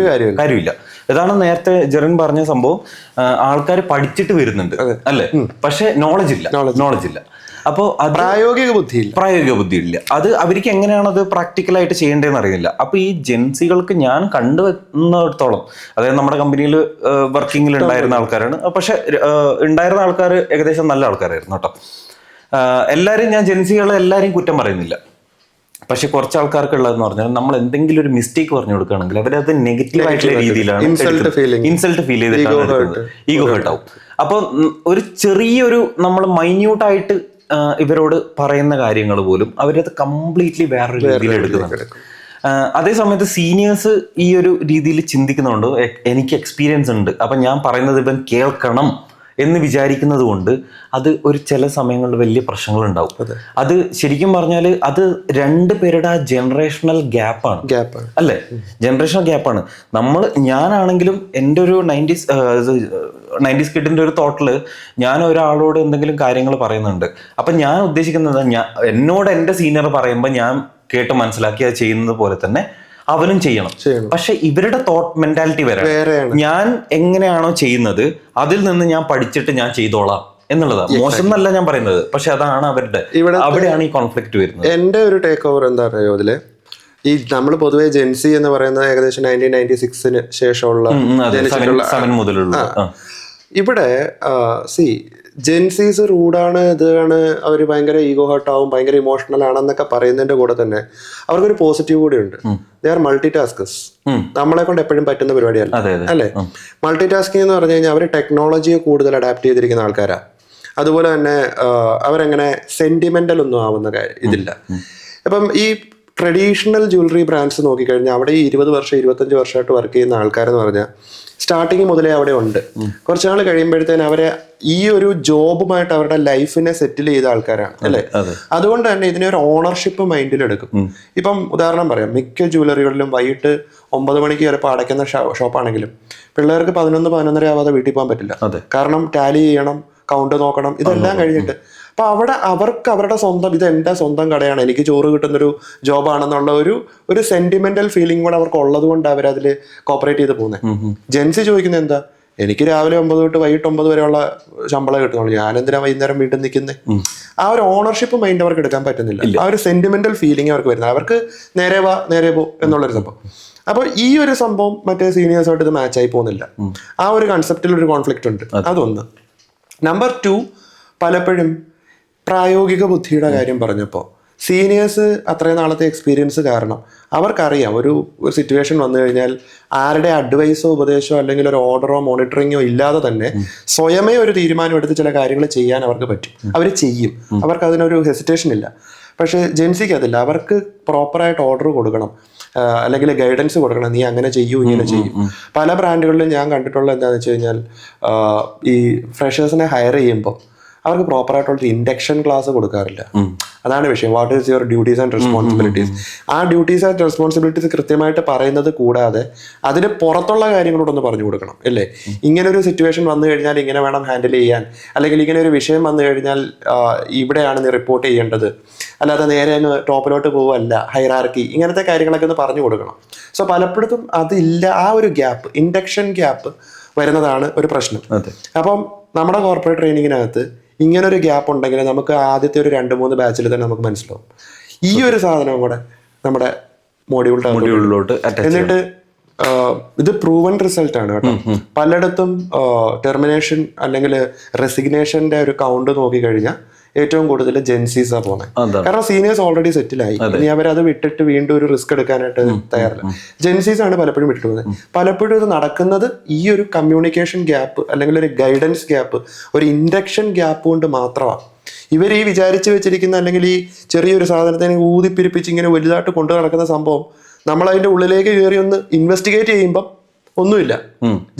കാര്യമില്ല. ഇതാണ് നേരത്തെ ജെറിൻ പറഞ്ഞ സംഭവം. ആൾക്കാർ പഠിച്ചിട്ട് വരുന്നുണ്ട്, അല്ലെ? പക്ഷെ നോളജ് ഇല്ല. അപ്പോൾ പ്രായോഗിക ബുദ്ധി ഇല്ല. അത് അവർക്ക് എങ്ങനെയാണ് അത് പ്രാക്ടിക്കലായിട്ട് ചെയ്യേണ്ടതെന്ന് അറിയില്ല. അപ്പൊ ഈ ജെൻസികൾക്ക് ഞാൻ കണ്ടുവന്നിടത്തോളം, അതായത് നമ്മുടെ കമ്പനിയിൽ വർക്കിങ്ങിൽ ഉണ്ടായിരുന്ന ആൾക്കാരാണ്. പക്ഷെ ഉണ്ടായിരുന്ന ആൾക്കാർ ഏകദേശം നല്ല ആൾക്കാരായിരുന്നു കേട്ടോ. എല്ലാവരും, ഞാൻ ജെൻസികളെ എല്ലാവരെയും കുറ്റം പറയുന്നില്ല. പക്ഷെ കുറച്ച് ആൾക്കാർക്ക് ഉള്ളതെന്ന് പറഞ്ഞാൽ നമ്മൾ എന്തെങ്കിലും ഒരു മിസ്റ്റേക്ക് പറഞ്ഞു കൊടുക്കുകയാണെങ്കിൽ അവരത് നെഗറ്റീവ് ആയിട്ടുള്ള രീതിയിലാണ് ഇൻസൾട്ട് ഫീൽ ചെയ്തിട്ടാണ്, ഈഗോ ഹേർട്ട് ആവും. അപ്പൊ ഒരു ചെറിയൊരു നമ്മൾ മൈന്യൂട്ടായിട്ട് ഇവരോട് പറയുന്ന കാര്യങ്ങൾ പോലും അവരത് കംപ്ലീറ്റ്ലി വേറൊരു രീതിയിൽ എടുക്കുന്നുണ്ട്. അതേ സമയത്ത് സീനിയേഴ്സ് ഈ ഒരു രീതിയിൽ ചിന്തിക്കുന്നുണ്ട്, എനിക്ക് എക്സ്പീരിയൻസ് ഉണ്ട്, അപ്പൊ ഞാൻ പറയുന്നത് ഇവൻ കേൾക്കണം എന്ന് വിചാരിക്കുന്നത് കൊണ്ട് അത് ഒരു ചില സമയങ്ങളിൽ വലിയ പ്രശ്നങ്ങൾ ഉണ്ടാവും. അത് ശരിക്കും പറഞ്ഞാൽ അത് രണ്ടുപേരുടെ ആ ജനറേഷണൽ ഗ്യാപ്പാണ്, അല്ലെ? ജനറേഷണൽ ഗ്യാപ്പാണ്. ഞാനാണെങ്കിലും എൻ്റെ ഒരു 90s കിഡിന്റെ ഒരു തോട്ടില് ഞാൻ ഒരാളോട് എന്തെങ്കിലും കാര്യങ്ങൾ പറയുന്നുണ്ട്. അപ്പൊ ഞാൻ ഉദ്ദേശിക്കുന്നത് എന്നോട് എൻ്റെ സീനിയർ പറയുമ്പോൾ ഞാൻ കേട്ട് മനസ്സിലാക്കി അത് ചെയ്യുന്നത് പോലെ തന്നെ അവനും ചെയ്യണം. പക്ഷെ ഇവരുടെ തോട്ട് മെന്റാലിറ്റി വേറെ. ഞാൻ എങ്ങനെയാണോ ചെയ്യുന്നത് അതിൽ നിന്ന് ഞാൻ പഠിച്ചിട്ട് ഞാൻ ചെയ്തോളാം എന്നുള്ളതാണ്. മോശം എന്നല്ല ഞാൻ പറയുന്നത്, പക്ഷെ അതാണ് അവരുടെ, അവിടെയാണ് ഈ കോൺഫ്ലിക്റ്റ് വരുന്നത്. എന്റെ ഒരു ടേക്ക് ഓവർ എന്താ പറയുക, ഇതില് ഈ നമ്മൾ പൊതുവെ ജെൻസി എന്ന് പറയുന്നത് ഏകദേശം 1996 ശേഷമുള്ള ഇവിടെ ജെൻസീസ് റൂഡാണ്, ഇതാണ്, അവർ ഭയങ്കര ഈഗോ ഹേർട്ട് ആവും, ഭയങ്കര ഇമോഷണൽ ആണെന്നൊക്കെ പറയുന്നതിന്റെ കൂടെ തന്നെ അവർക്കൊരു പോസിറ്റീവ് കൂടി ഉണ്ട്. They are multi taskers. നമ്മളെ കൊണ്ട് എപ്പോഴും പറ്റുന്ന പരിപാടിയല്ല, അല്ലെ? മൾട്ടി ടാസ്കിങ് എന്ന് പറഞ്ഞു കഴിഞ്ഞാൽ അവർ ടെക്നോളജിയെ കൂടുതൽ അഡാപ്റ്റ് ചെയ്തിരിക്കുന്ന ആൾക്കാരാണ്. അതുപോലെ തന്നെ അവരങ്ങനെ സെന്റിമെന്റൽ ഒന്നും ആവുന്ന ഇതില്ല. അപ്പം ഈ ട്രഡീഷണൽ ജ്വല്ലറി ബ്രാൻഡ്സ് നോക്കിക്കഴിഞ്ഞാൽ അവിടെ ഈ 20 വർഷം 25 വർഷമായിട്ട് വർക്ക് ചെയ്യുന്ന ആൾക്കാരെന്ന് പറഞ്ഞാൽ സ്റ്റാർട്ടിങ് മുതലേ അവിടെ ഉണ്ട്. കുറച്ച് നാൾ കഴിയുമ്പോഴത്തേന് അവരെ ഈ ഒരു ജോബുമായിട്ട് അവരുടെ ലൈഫിനെ സെറ്റിൽ ചെയ്ത ആൾക്കാരാണ്, അല്ലെ? അതുകൊണ്ട് തന്നെ ഇതിനെ ഒരു ഓണർഷിപ്പ് മൈൻഡിലെടുക്കും. ഇപ്പം ഉദാഹരണം പറയാം, മിക്ക ജ്വല്ലറികളിലും വൈകിട്ട് 9 മണിക്ക് ചിലപ്പോൾ അടയ്ക്കുന്ന ഷോപ്പാണെങ്കിലും പിള്ളേർക്ക് 11-11:30 ആവാതെ വീട്ടിൽ പോകാൻ പറ്റില്ല. കാരണം ടാലി ചെയ്യണം, കൗണ്ട് നോക്കണം, ഇതെല്ലാം കഴിഞ്ഞിട്ട്. അപ്പൊ അവിടെ അവർക്ക് അവരുടെ സ്വന്തം, ഇത് എൻ്റെ സ്വന്തം കടയാണ്, എനിക്ക് ചോറ് കിട്ടുന്നൊരു ജോബാണെന്നുള്ള ഒരു സെന്റിമെന്റൽ ഫീലിംഗ് കൂടെ അവർക്ക് ഉള്ളത് കൊണ്ട് അവരതിൽ കോപ്പറേറ്റ് ചെയ്ത് പോകുന്നത്. ജെൻസി ചോദിക്കുന്നത് എന്താ, എനിക്ക് രാവിലെ 9 തൊട്ട് വൈകിട്ട് 9 വരെയുള്ള ശമ്പളം കിട്ടുന്നുള്ളൂ, ഞാൻ എന്തിനാ വൈകുന്നേരം വീട്ടിൽ നിൽക്കുന്നത്? ആ ഒരു ഓണർഷിപ്പ് മൈൻഡ് അവർക്ക് എടുക്കാൻ പറ്റുന്നില്ല. ആ ഒരു സെന്റിമെന്റൽ ഫീലിംഗ് അവർക്ക് വരുന്നത്, അവർക്ക് നേരെ പോ എന്നുള്ളൊരു സംഭവം. അപ്പോൾ ഈ ഒരു സംഭവം മറ്റേ സീനിയേഴ്സായിട്ട് ഇത് മാച്ചായി പോകുന്നില്ല. ആ ഒരു കൺസെപ്റ്റിൽ ഒരു കോൺഫ്ലിക്റ്റ് ഉണ്ട്. അതൊന്ന്. നമ്പർ 2, പലപ്പോഴും പ്രായോഗിക ബുദ്ധിയുടെ കാര്യം പറഞ്ഞപ്പോൾ സീനിയേഴ്സ് അത്രയും നാളത്തെ എക്സ്പീരിയൻസ് കാരണം അവർക്കറിയാം ഒരു സിറ്റുവേഷൻ വന്നു കഴിഞ്ഞാൽ ആരുടെ അഡ്വൈസോ ഉപദേശമോ അല്ലെങ്കിൽ ഒരു ഓർഡറോ മോണിറ്ററിങ്ങോ ഇല്ലാതെ തന്നെ സ്വയമേ ഒരു തീരുമാനം എടുത്ത് ചില കാര്യങ്ങൾ ചെയ്യാൻ അവർക്ക് പറ്റും. അവർ ചെയ്യും, അവർക്ക് അതിനൊരു ഹെസിറ്റേഷൻ ഇല്ല. പക്ഷേ ജെൻസിക്ക് അതില്ല. അവർക്ക് പ്രോപ്പറായിട്ട് ഓർഡർ കൊടുക്കണം, അല്ലെങ്കിൽ ഗൈഡൻസ് കൊടുക്കണം, നീ അങ്ങനെ ചെയ്യൂ, ഇങ്ങനെ ചെയ്യും. പല ബ്രാൻഡുകളിലും ഞാൻ കണ്ടിട്ടുള്ള എന്താണെന്ന് വെച്ച് കഴിഞ്ഞാൽ ഈ ഫ്രഷേഴ്സിനെ ഹയർ ചെയ്യുമ്പോൾ അവർക്ക് പ്രോപ്പറായിട്ടുള്ള ഇൻഡക്ഷൻ ക്ലാസ് കൊടുക്കാറില്ല. അതാണ് വിഷയം. What is your duties and responsibilities. ആ ഡ്യൂട്ടീസ് ആൻഡ് റെസ്പോൺസിബിലിറ്റീസ് കൃത്യമായിട്ട് പറയുന്നത് കൂടാതെ അതിന് പുറത്തുള്ള കാര്യങ്ങളോടൊന്ന് പറഞ്ഞു കൊടുക്കണം അല്ലേ. ഇങ്ങനെ ഒരു സിറ്റുവേഷൻ വന്നു കഴിഞ്ഞാൽ ഇങ്ങനെ വേണം ഹാൻഡിൽ ചെയ്യാൻ, അല്ലെങ്കിൽ ഇങ്ങനെ ഒരു വിഷയം വന്നു കഴിഞ്ഞാൽ ഇവിടെയാണ് നീ റിപ്പോർട്ട് ചെയ്യേണ്ടത്, അല്ലാതെ നേരെ അങ്ങ് ടോപ്പിലോട്ട് പോവല്ല, ഹൈറാർക്കി, ഇങ്ങനത്തെ കാര്യങ്ങളൊക്കെ ഒന്ന് പറഞ്ഞു കൊടുക്കണം. സോ പലപ്പോഴും അതില്ല. ആ ഒരു ഗ്യാപ്പ്, ഇൻഡക്ഷൻ ഗ്യാപ്പ് വരുന്നതാണ് ഒരു പ്രശ്നം. അപ്പം നമ്മുടെ കോർപ്പറേറ്റ് ട്രെയിനിങ്ങിനകത്ത് ഇങ്ങനൊരു ഗ്യാപ്പ് ഉണ്ടെങ്കിൽ നമുക്ക് ആദ്യത്തെ ഒരു 2-3 ബാച്ചിൽ തന്നെ നമുക്ക് മനസ്സിലാവും ഈ ഒരു സാധനം കൂടെ നമ്മുടെ മോഡ്യൂളിലോട്ട്. എന്നിട്ട് ഇത് പ്രൂവൻ റിസൾട്ട് ആണ് കേട്ടോ. പലയിടത്തും ടെർമിനേഷൻ അല്ലെങ്കിൽ റെസിഗ്നേഷന്റെ ഒരു കൗണ്ട് നോക്കിക്കഴിഞ്ഞാൽ ഏറ്റവും കൂടുതൽ ജെൻസീസാ പോകുന്നത്. കാരണം സീനിയേഴ്സ് ഓൾറെഡി സെറ്റിലായി, ഇനി അവരത് വിട്ടിട്ട് വീണ്ടും ഒരു റിസ്ക് എടുക്കാനായിട്ട് തയ്യാറില്ല. ജെൻസീസ് ആണ് പലപ്പോഴും വിട്ടിട്ട് പോകുന്നത്. പലപ്പോഴും ഇത് നടക്കുന്നത് ഈ ഒരു കമ്മ്യൂണിക്കേഷൻ ഗ്യാപ്പ് അല്ലെങ്കിൽ ഒരു ഗൈഡൻസ് ഗ്യാപ്പ്, ഒരു ഇൻഡക്ഷൻ ഗ്യാപ്പ് കൊണ്ട് മാത്രമാണ്. ഇവർ ഈ വിചാരിച്ചു വെച്ചിരിക്കുന്ന അല്ലെങ്കിൽ ഈ ചെറിയൊരു സാധനത്തിനെ ഊതിപ്പിരിപ്പിച്ച് ഇങ്ങനെ വലുതായിട്ട് കൊണ്ടു നടക്കുന്ന സംഭവം നമ്മൾ അതിന്റെ ഉള്ളിലേക്ക് കയറി ഒന്ന് ഇൻവെസ്റ്റിഗേറ്റ് ചെയ്യുമ്പം ഒന്നുമില്ല,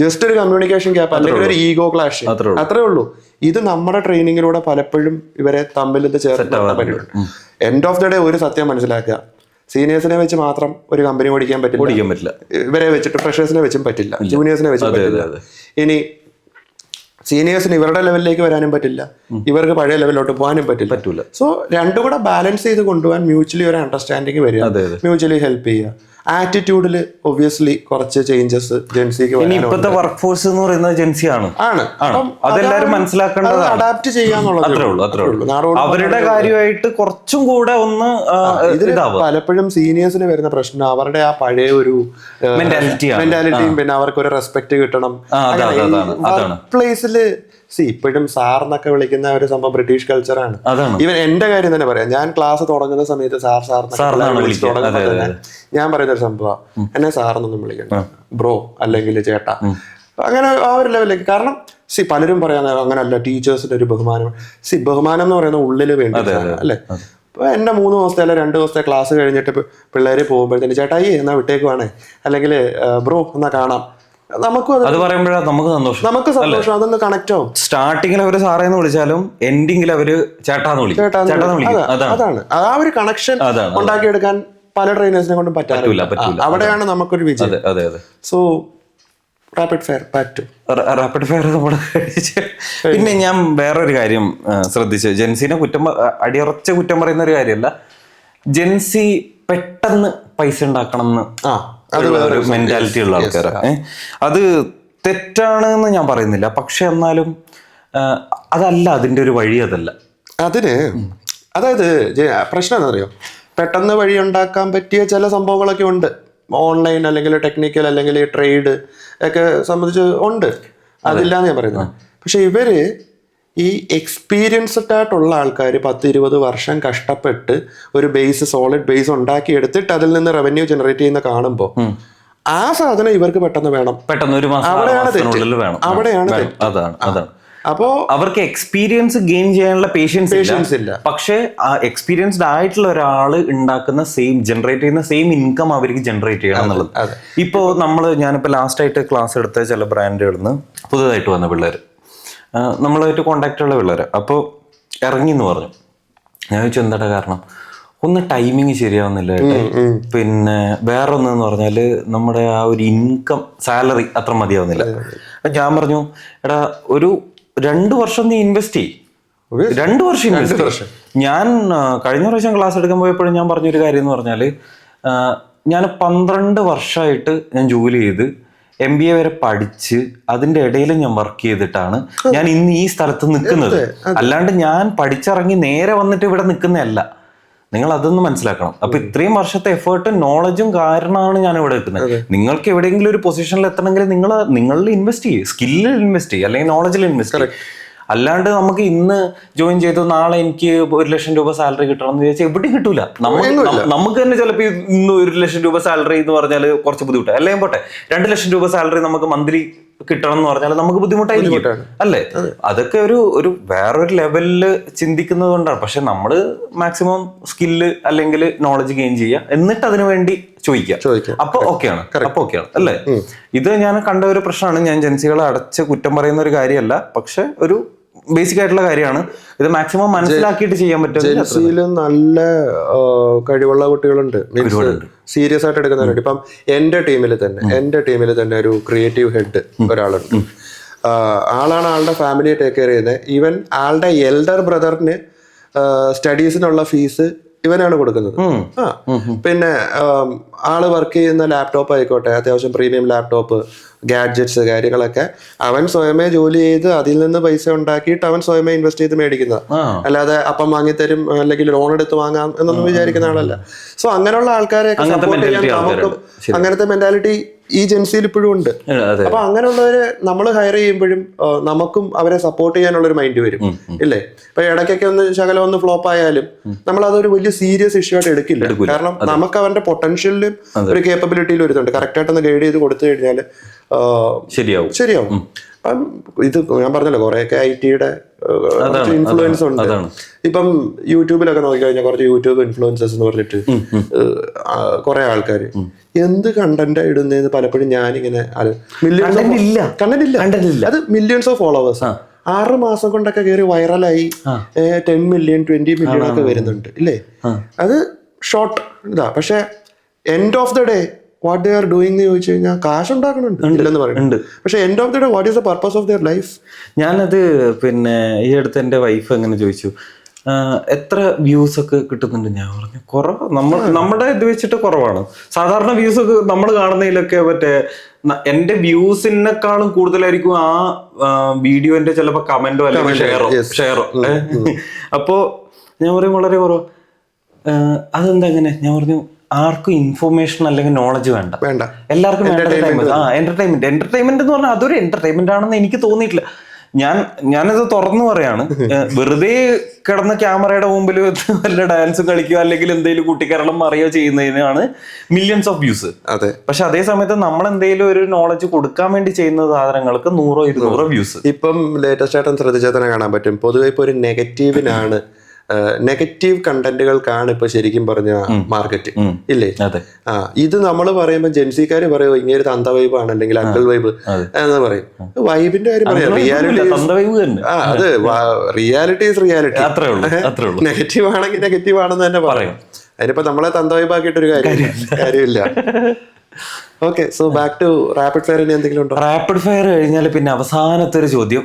ജസ്റ്റ് ഒരു കമ്മ്യൂണിക്കേഷൻ ഗ്യാപ്പ് അല്ലെങ്കിൽ ഒരു ഈഗോ ക്ലാഷ്, അത്രേ ഉള്ളൂ. ഇത് നമ്മുടെ ട്രെയിനിങ്ങിലൂടെ പലപ്പോഴും ഇവരെ തമ്മിൽ ഇത് ചേർത്ത് പറ്റിയിട്ടുണ്ട്. എൻഡ് ഓഫ് ദ ഡേ ഒരു സത്യം മനസ്സിലാക്കുക, സീനിയേഴ്സിനെ വെച്ച് മാത്രം ഒരു കമ്പനി ഓടിക്കാൻ പറ്റില്ല. ഇവരെ വെച്ചിട്ട് ഫ്രഷേഴ്സിനെ വെച്ചും പറ്റില്ല, ജൂനിയേഴ്സിനെ വെച്ചും പറ്റില്ല. ഇനി സീനിയേഴ്സിന് ഇവരുടെ ലെവലിലേക്ക് വരാനും പറ്റില്ല, ഇവർക്ക് പഴയ ലെവലിലോട്ട് പോകാനും പറ്റില്ല. സോ രണ്ടും കൂടെ ബാലൻസ് ചെയ്ത് കൊണ്ടുപോകാൻ മ്യൂച്വലി ഒരു അണ്ടർസ്റ്റാൻഡിങ് വരിക, മ്യൂച്വലി ഹെൽപ്പ് ചെയ്യുക. ആറ്റിറ്റ്യൂഡിൽ ഒബ്വിയസ്ലി കുറച്ച് ചേഞ്ചസ് ജെൻസിക്ക് ഇപ്പോഴത്തെ വർക്ക് ഫോഴ്സ് എന്ന് പറയുന്നത് ജെൻസി ആണ്. അതെല്ലാരും മനസ്സിലാക്കേണ്ടത്, അഡാപ്റ്റ് ചെയ്യാന്നുള്ളത് അവരുടെ കാര്യമായിട്ട് കുറച്ചും കൂടെ ഒന്ന്. പലപ്പോഴും സീനിയേഴ്സിന് വരുന്ന പ്രശ്നം അവരുടെ ആ പഴയ ഒരു മെന്റാലിറ്റിയും പിന്നെ അവർക്ക് ഒരു റെസ്പെക്ട് കിട്ടണം. പ്ലേസില് ഇപ്പോഴും സാർ എന്നൊക്കെ വിളിക്കുന്ന ഒരു സംഭവം ബ്രിട്ടീഷ് കൾച്ചറാണ്. ഈവൻ എന്റെ കാര്യം തന്നെ പറയാം, ഞാൻ ക്ലാസ് തുടങ്ങുന്ന സമയത്ത് സാർ വിളിച്ച് തുടങ്ങുമ്പോൾ തന്നെ ഞാൻ പറയുന്ന ഒരു സംഭവം, എന്നെ സാറെന്നൊന്നും വിളിക്കണ്ട, ബ്രോ അല്ലെങ്കിൽ ചേട്ടാ, അങ്ങനെ ആ ഒരു ലെവലിലേക്ക്. കാരണം പലരും പറയാൻ അങ്ങനല്ല, ടീച്ചേഴ്സിന്റെ ഒരു ബഹുമാനം. ബഹുമാനം എന്ന് പറയുന്ന ഉള്ളിൽ വേണ്ടി അല്ലേ. ഇപ്പൊ എന്റെ 3 ദിവസത്തെ അല്ലെ 2 ദിവസത്തെ ക്ലാസ് കഴിഞ്ഞിട്ട് പിള്ളേര് പോകുമ്പോഴത്തേന് ചേട്ടായി എന്നാ വിട്ടേക്കുവാണേ, അല്ലെങ്കിൽ ബ്രോ എന്നാ കാണാം, അത് പറയുമ്പോഴാണ് നമുക്ക് സന്തോഷം. അതൊന്ന് കണക്ട് ആവും. സ്റ്റാർട്ടിങ്ങിൽ അവര് സാറേന്ന് വിളിച്ചാലും എൻഡിങ്ങിൽ അവര് ചേട്ടാന്ന് വിളിക്കും. അതാണ് ആ ഒരു കണക്ഷൻ ഉണ്ടാക്കിയെടുക്കാൻ പല ട്രെയിനേഴ്സിനെ കൊണ്ടും പറ്റില്ല. അവിടെയാണ് നമുക്കൊരു വിജയം. സോ റാപ്പിഡ് ഫയർ നമ്മൾ പിന്നെ ഞാൻ വേറൊരു കാര്യം ശ്രദ്ധിച്ചു, ജെൻസിനെ അടിയുറച്ച കുറ്റം പറയുന്ന ഒരു കാര്യമല്ല, ജെൻസി പെട്ടെന്ന് പൈസ ഉണ്ടാക്കണം എന്ന് ഒരു മെന്റാലിറ്റി ഉള്ള ആൾക്കാരാണ്. അത് തെറ്റാണ് എന്ന് ഞാൻ പറയുന്നില്ല, പക്ഷെ എന്നാലും അതല്ല അതിന്റെ ഒരു വഴി. അതായത് പ്രശ്നം എന്താണെന്നറിയോ, പെട്ടെന്ന് വഴി ഉണ്ടാക്കാൻ പറ്റിയ ചില സംഭവങ്ങളൊക്കെ ഉണ്ട്, ഓൺലൈൻ അല്ലെങ്കിൽ ടെക്നിക്കൽ അല്ലെങ്കിൽ ട്രേഡ് ഒക്കെ സംബന്ധിച്ച് ഉണ്ട്, അതില്ലാന്ന് ഞാൻ പറയുന്നത്. പക്ഷെ ഇവര് ഈ എക്സ്പീരിയൻസ്ഡ് ആയിട്ടുള്ള ആൾക്കാർ 10-20 വർഷം കഷ്ടപ്പെട്ട് ഒരു സോളിഡ് ബേസ് ഉണ്ടാക്കി എടുത്തിട്ട് അതിൽ നിന്ന് റവന്യൂ ജനറേറ്റ് ചെയ്യുന്ന കാണുമ്പോൾ ആ സാധനം ഇവർക്ക് പെട്ടെന്ന് വേണം, അവിടെയാണ് അപ്പോ അവർക്ക് എക്സ്പീരിയൻസ് ഗെയിൻ ചെയ്യാനുള്ള പേഷ്യൻസ് ഇല്ല. പക്ഷെ ആ എക്സ്പീരിയൻസ്ഡ് ആയിട്ടുള്ള ഒരാൾ ഉണ്ടാക്കുന്ന ജനറേറ്റ് ചെയ്യുന്ന സെയിം ഇൻകം അവർക്ക് ജനറേറ്റ് ചെയ്യണം എന്നുള്ളത്. ഇപ്പോ ഞാനിപ്പോ ലാസ്റ്റ് ആയിട്ട് ക്ലാസ് എടുത്ത ചില ബ്രാൻഡുകളിൽ നിന്ന് പുതുതായിട്ട് വന്ന പിള്ളേർ, നമ്മളായിട്ട് കോണ്ടാക്ട് ഉള്ള പിള്ളേർ, അപ്പോൾ ഇറങ്ങി എന്ന് പറഞ്ഞു. ഞാൻ ചോദിച്ചു എന്താ കാരണം, ഒന്ന് ടൈമിങ് ശരിയാവുന്നില്ല, പിന്നെ വേറെ ഒന്നെന്ന് പറഞ്ഞാൽ നമ്മുടെ ആ ഒരു ഇൻകം സാലറി അത്ര മതിയാവുന്നില്ല. ഞാൻ പറഞ്ഞു എടാ ഒരു 2 വർഷം നീ ഇൻവെസ്റ്റ് ചെയ്യും, 2 വർഷം ഇൻവെസ്റ്റ്. ഞാൻ കഴിഞ്ഞ പ്രാവശ്യം ക്ലാസ് എടുക്കാൻ പോയപ്പോഴും ഞാൻ പറഞ്ഞൊരു കാര്യം എന്ന് പറഞ്ഞാൽ, ഞാൻ 12 വർഷമായിട്ട് ഞാൻ ജോലി ചെയ്ത് MBA വരെ പഠിച്ച് അതിന്റെ ഇടയിൽ ഞാൻ വർക്ക് ചെയ്തിട്ടാണ് ഞാൻ ഇന്ന് ഈ സ്ഥലത്ത് നിൽക്കുന്നത്. അല്ലാണ്ട് ഞാൻ പഠിച്ചിറങ്ങി നേരെ വന്നിട്ട് ഇവിടെ നിൽക്കുന്നതല്ല. നിങ്ങൾ അതൊന്ന് മനസ്സിലാക്കണം. അപ്പൊ ഇത്രയും വർഷത്തെ എഫേർട്ടും നോളജും കാരണമാണ് ഞാൻ ഇവിടെ എത്തുന്നത്. നിങ്ങൾക്ക് എവിടെയെങ്കിലും ഒരു പൊസിഷനിൽ എത്തണമെങ്കിൽ നിങ്ങളിൽ ഇൻവെസ്റ്റ് ചെയ്യും, സ്കില്ലിൽ ഇൻവെസ്റ്റ് ചെയ്യും, അല്ലെങ്കിൽ നോളജിൽ ഇൻവെസ്റ്റ് ചെയ്യും. അല്ലാണ്ട് നമുക്ക് ഇന്ന് ജോയിൻ ചെയ്തു നാളെ എനിക്ക് 1 ലക്ഷം രൂപ സാലറി കിട്ടണം എന്ന് ചോദിച്ചാൽ എവിടെയും കിട്ടൂല. നമുക്ക് തന്നെ ചിലപ്പോൾ ഇന്ന് 1 ലക്ഷം രൂപ സാലറി എന്ന് പറഞ്ഞാൽ കുറച്ച് ബുദ്ധിമുട്ടാണ്. അല്ലെങ്കിൽ പോട്ടെ 2 ലക്ഷം രൂപ സാലറി നമുക്ക് മന്ത്ലി കിട്ടണം എന്ന് പറഞ്ഞാൽ നമുക്ക് ബുദ്ധിമുട്ടായിരിക്കും അല്ലേ. അതൊക്കെ ഒരു വേറൊരു ലെവലില് ചിന്തിക്കുന്നത് കൊണ്ടാണ്. പക്ഷെ നമ്മള് മാക്സിമം സ്കില്ല് അല്ലെങ്കിൽ നോളജ് ഗെയിൻ ചെയ്യുക, എന്നിട്ട് അതിനു വേണ്ടി ചോദിക്കുക. അപ്പൊ ഓക്കെയാണ് അല്ലേ. ഇത് ഞാൻ കണ്ട ഒരു പ്രശ്നമാണ്. ഞാൻ ജെൻസികളെ അടച്ച് കുറ്റം പറയുന്ന ഒരു കാര്യമല്ല, പക്ഷെ ഒരു ബേസിക് ആയിട്ടുള്ള കാര്യമാണ്. ഇത് മാക്സിമം മനസ്സിലാക്കിയിട്ട് ചെയ്യാൻ പറ്റും. ജെൻസിയിലും നല്ല കഴിവുള്ള കുട്ടികളുണ്ട്, മീൻസ് സീരിയസ് ആയിട്ട് എടുക്കുന്നവരുണ്ട്. ഇപ്പം എന്റെ ടീമിൽ തന്നെ ഒരു ക്രിയേറ്റീവ് ഹെഡ് ഒരാളുണ്ട്. ആളാണ് ആളുടെ ഫാമിലിയെ ടേക്ക് കെയർ ചെയ്യുന്നത്. ഈവൻ ആളുടെ എൽഡർ ബ്രദറിന് സ്റ്റഡീസിനുള്ള ഫീസ് ഇവനാണ് കൊടുക്കുന്നത്. പിന്നെ ആള് വർക്ക് ചെയ്യുന്ന ലാപ്ടോപ്പ് ആയിക്കോട്ടെ, അത്യാവശ്യം പ്രീമിയം ലാപ്ടോപ്പ്, ഗാഡ്ജറ്റ്സ്, കാര്യങ്ങളൊക്കെ അവൻ സ്വയമേ ജോലി ചെയ്ത് അതിൽ നിന്ന് പൈസ ഉണ്ടാക്കിയിട്ട് അവൻ സ്വയമേ ഇൻവെസ്റ്റ് ചെയ്ത് മേടിക്കുന്നത്. അല്ലാതെ അപ്പം വാങ്ങിത്തരും അല്ലെങ്കിൽ ലോൺ എടുത്ത് വാങ്ങാം എന്നൊന്നും വിചാരിക്കുന്ന ആളല്ല. സോ അങ്ങനെയുള്ള ആൾക്കാരെ സപ്പോർട്ട് ചെയ്യാൻ നമുക്കും അങ്ങനത്തെ മെന്റാലിറ്റി ഈ ജെൻസിയിൽ ഇപ്പോഴും ഉണ്ട്. അപ്പൊ അങ്ങനെയുള്ളവരെ നമ്മൾ ഹയർ ചെയ്യുമ്പോഴും നമുക്കും അവരെ സപ്പോർട്ട് ചെയ്യാനുള്ള ഒരു മൈൻഡ് വരും, ഇല്ലേ? ഇപ്പൊ ഇടയ്ക്കൊക്കെ ശകലം ഒന്ന് ഫ്ലോപ്പ് ആയാലും നമ്മൾ അതൊരു വലിയ സീരിയസ് ഇഷ്യൂ ആയിട്ട് എടുക്കില്ല. കാരണം നമുക്ക് അവന്റെ പൊട്ടൻഷ്യലിലും ഒരു കേപ്പബിലിറ്റിയിലും വരുന്നുണ്ട്. കറക്റ്റ് ആയിട്ടൊന്ന് ഗൈഡ് ചെയ്ത് കൊടുത്തു കഴിഞ്ഞാൽ ശരിയാവും. അപ്പം ഇത് ഞാൻ പറഞ്ഞല്ലോ, കുറെയൊക്കെ IT-യുടെ ഇൻഫ്ലുവൻസ് ഉണ്ട്. ഇപ്പം യൂട്യൂബിലൊക്കെ നോക്കിക്കഴിഞ്ഞാൽ കുറച്ച് യൂട്യൂബ് ഇൻഫ്ലുവൻസേഴ്സ് എന്ന് പറഞ്ഞിട്ട് കുറെ ആൾക്കാർ എന്ത് കണ്ടന്റ് ഇടുന്നതെന്ന് പലപ്പോഴും ഞാനിങ്ങനെ കണ്ടന്റ് ഇല്ല, അത് മില്യൺസ് ഓഫ് ഫോളോവേഴ്സ് 6 മാസം കൊണ്ടൊക്കെ കയറി വൈറലായി 10 മില്യൺ 20 മില്യൺ ഒക്കെ വരുന്നുണ്ട്, ഇല്ലേ? അത് ഷോർട്ട് ഇതാ. പക്ഷെ end of the day what they are doing എന്ന് ചോദിച്ചു കഴിഞ്ഞാൽ കാശ് ഉണ്ടാക്കുന്നുണ്ട് ഇല്ലെന്ന് പറയുന്നുണ്ട്. പക്ഷെ end of the day what is the purpose of their life? ഞാനത് പിന്നെ ഈ അടുത്ത് എൻ്റെ വൈഫ് എങ്ങനെ ചോദിച്ചു, എത്ര വ്യൂസ് ഒക്കെ കിട്ടുന്നുണ്ട്? ഞാൻ പറഞ്ഞു കുറവ്, നമ്മുടെ ഇത് വെച്ചിട്ട് കുറവാണ്. സാധാരണ വ്യൂസ് ഒക്കെ നമ്മൾ കാണുന്നതിലൊക്കെ മറ്റേ എന്റെ വ്യൂസിനെക്കാളും കൂടുതലായിരിക്കും ആ വീഡിയോന്റെ ചിലപ്പോ കമന്റോ അല്ലെങ്കിൽ ഷെയറോ. അപ്പോ ഞാൻ പറയും വളരെ കുറവ്. അതെന്താ അങ്ങനെ? ഞാൻ പറഞ്ഞു ആർക്കും ഇൻഫോർമേഷൻ അല്ലെങ്കിൽ നോളജ് വേണ്ട, എല്ലാവർക്കും എന്റർടൈൻമെന്റ് എന്ന് പറഞ്ഞാൽ അതൊരു എന്റർടൈൻമെന്റ് ആണെന്ന് എനിക്ക് തോന്നിയിട്ടില്ല. ഞാനത് തുറന്നു പറയാണ്. വെറുതെ കിടന്ന ക്യാമറയുടെ മുമ്പിൽ വല്ല ഡാൻസും കളിക്കുകയോ അല്ലെങ്കിൽ എന്തെങ്കിലും കുട്ടിക്കരളം അറിയോ ചെയ്യുന്നതിനാണ് മില്യൺസ് ഓഫ് വ്യൂസ്. അതെ. പക്ഷെ അതേ സമയത്ത് നമ്മൾ എന്തെങ്കിലും ഒരു നോളജ് കൊടുക്കാൻ വേണ്ടി ചെയ്യുന്ന സാധനങ്ങൾക്ക് 100-200 വ്യൂസ്. ഇപ്പം ലേറ്റസ്റ്റ് ആയിട്ടും ശ്രദ്ധിച്ചാൽ തന്നെ കാണാൻ പറ്റും. പൊതുവെ ഇപ്പൊ ഒരു നെഗറ്റീവിനാണ്, നെഗറ്റീവ് കണ്ടന്റുകൾക്കാണ് ഇപ്പൊ ശരിക്കും പറഞ്ഞ മാർക്കറ്റ്, ഇല്ലേ? ഇത് നമ്മൾ പറയുമ്പോൾ ജെൻസിക്കാര് പറയും ഇങ്ങനെ തന്ത വൈബ് ആണ് അല്ലെങ്കിൽ അങ്കിൾ വൈബ് എന്ന് പറയും. വൈബിന്റെ കാര്യം പറയാം, അത് റിയാലിറ്റി ഈസ് റിയാലിറ്റി. നെഗറ്റീവ് ആണെങ്കിൽ നെഗറ്റീവ് ആണെന്ന് തന്നെ പറയും. അതിനിപ്പോ നമ്മളെ തന്ത വൈബ് ആക്കിയിട്ടൊരു കാര്യമില്ല. Okay, so back to rapid fire. ഇനി എന്തെങ്കിലും ഉണ്ടോ? റാപ്പിഡ് ഫയർ കഴിഞ്ഞാൽ പിന്നെ അവസാനത്തെ ഒരു ചോദ്യം,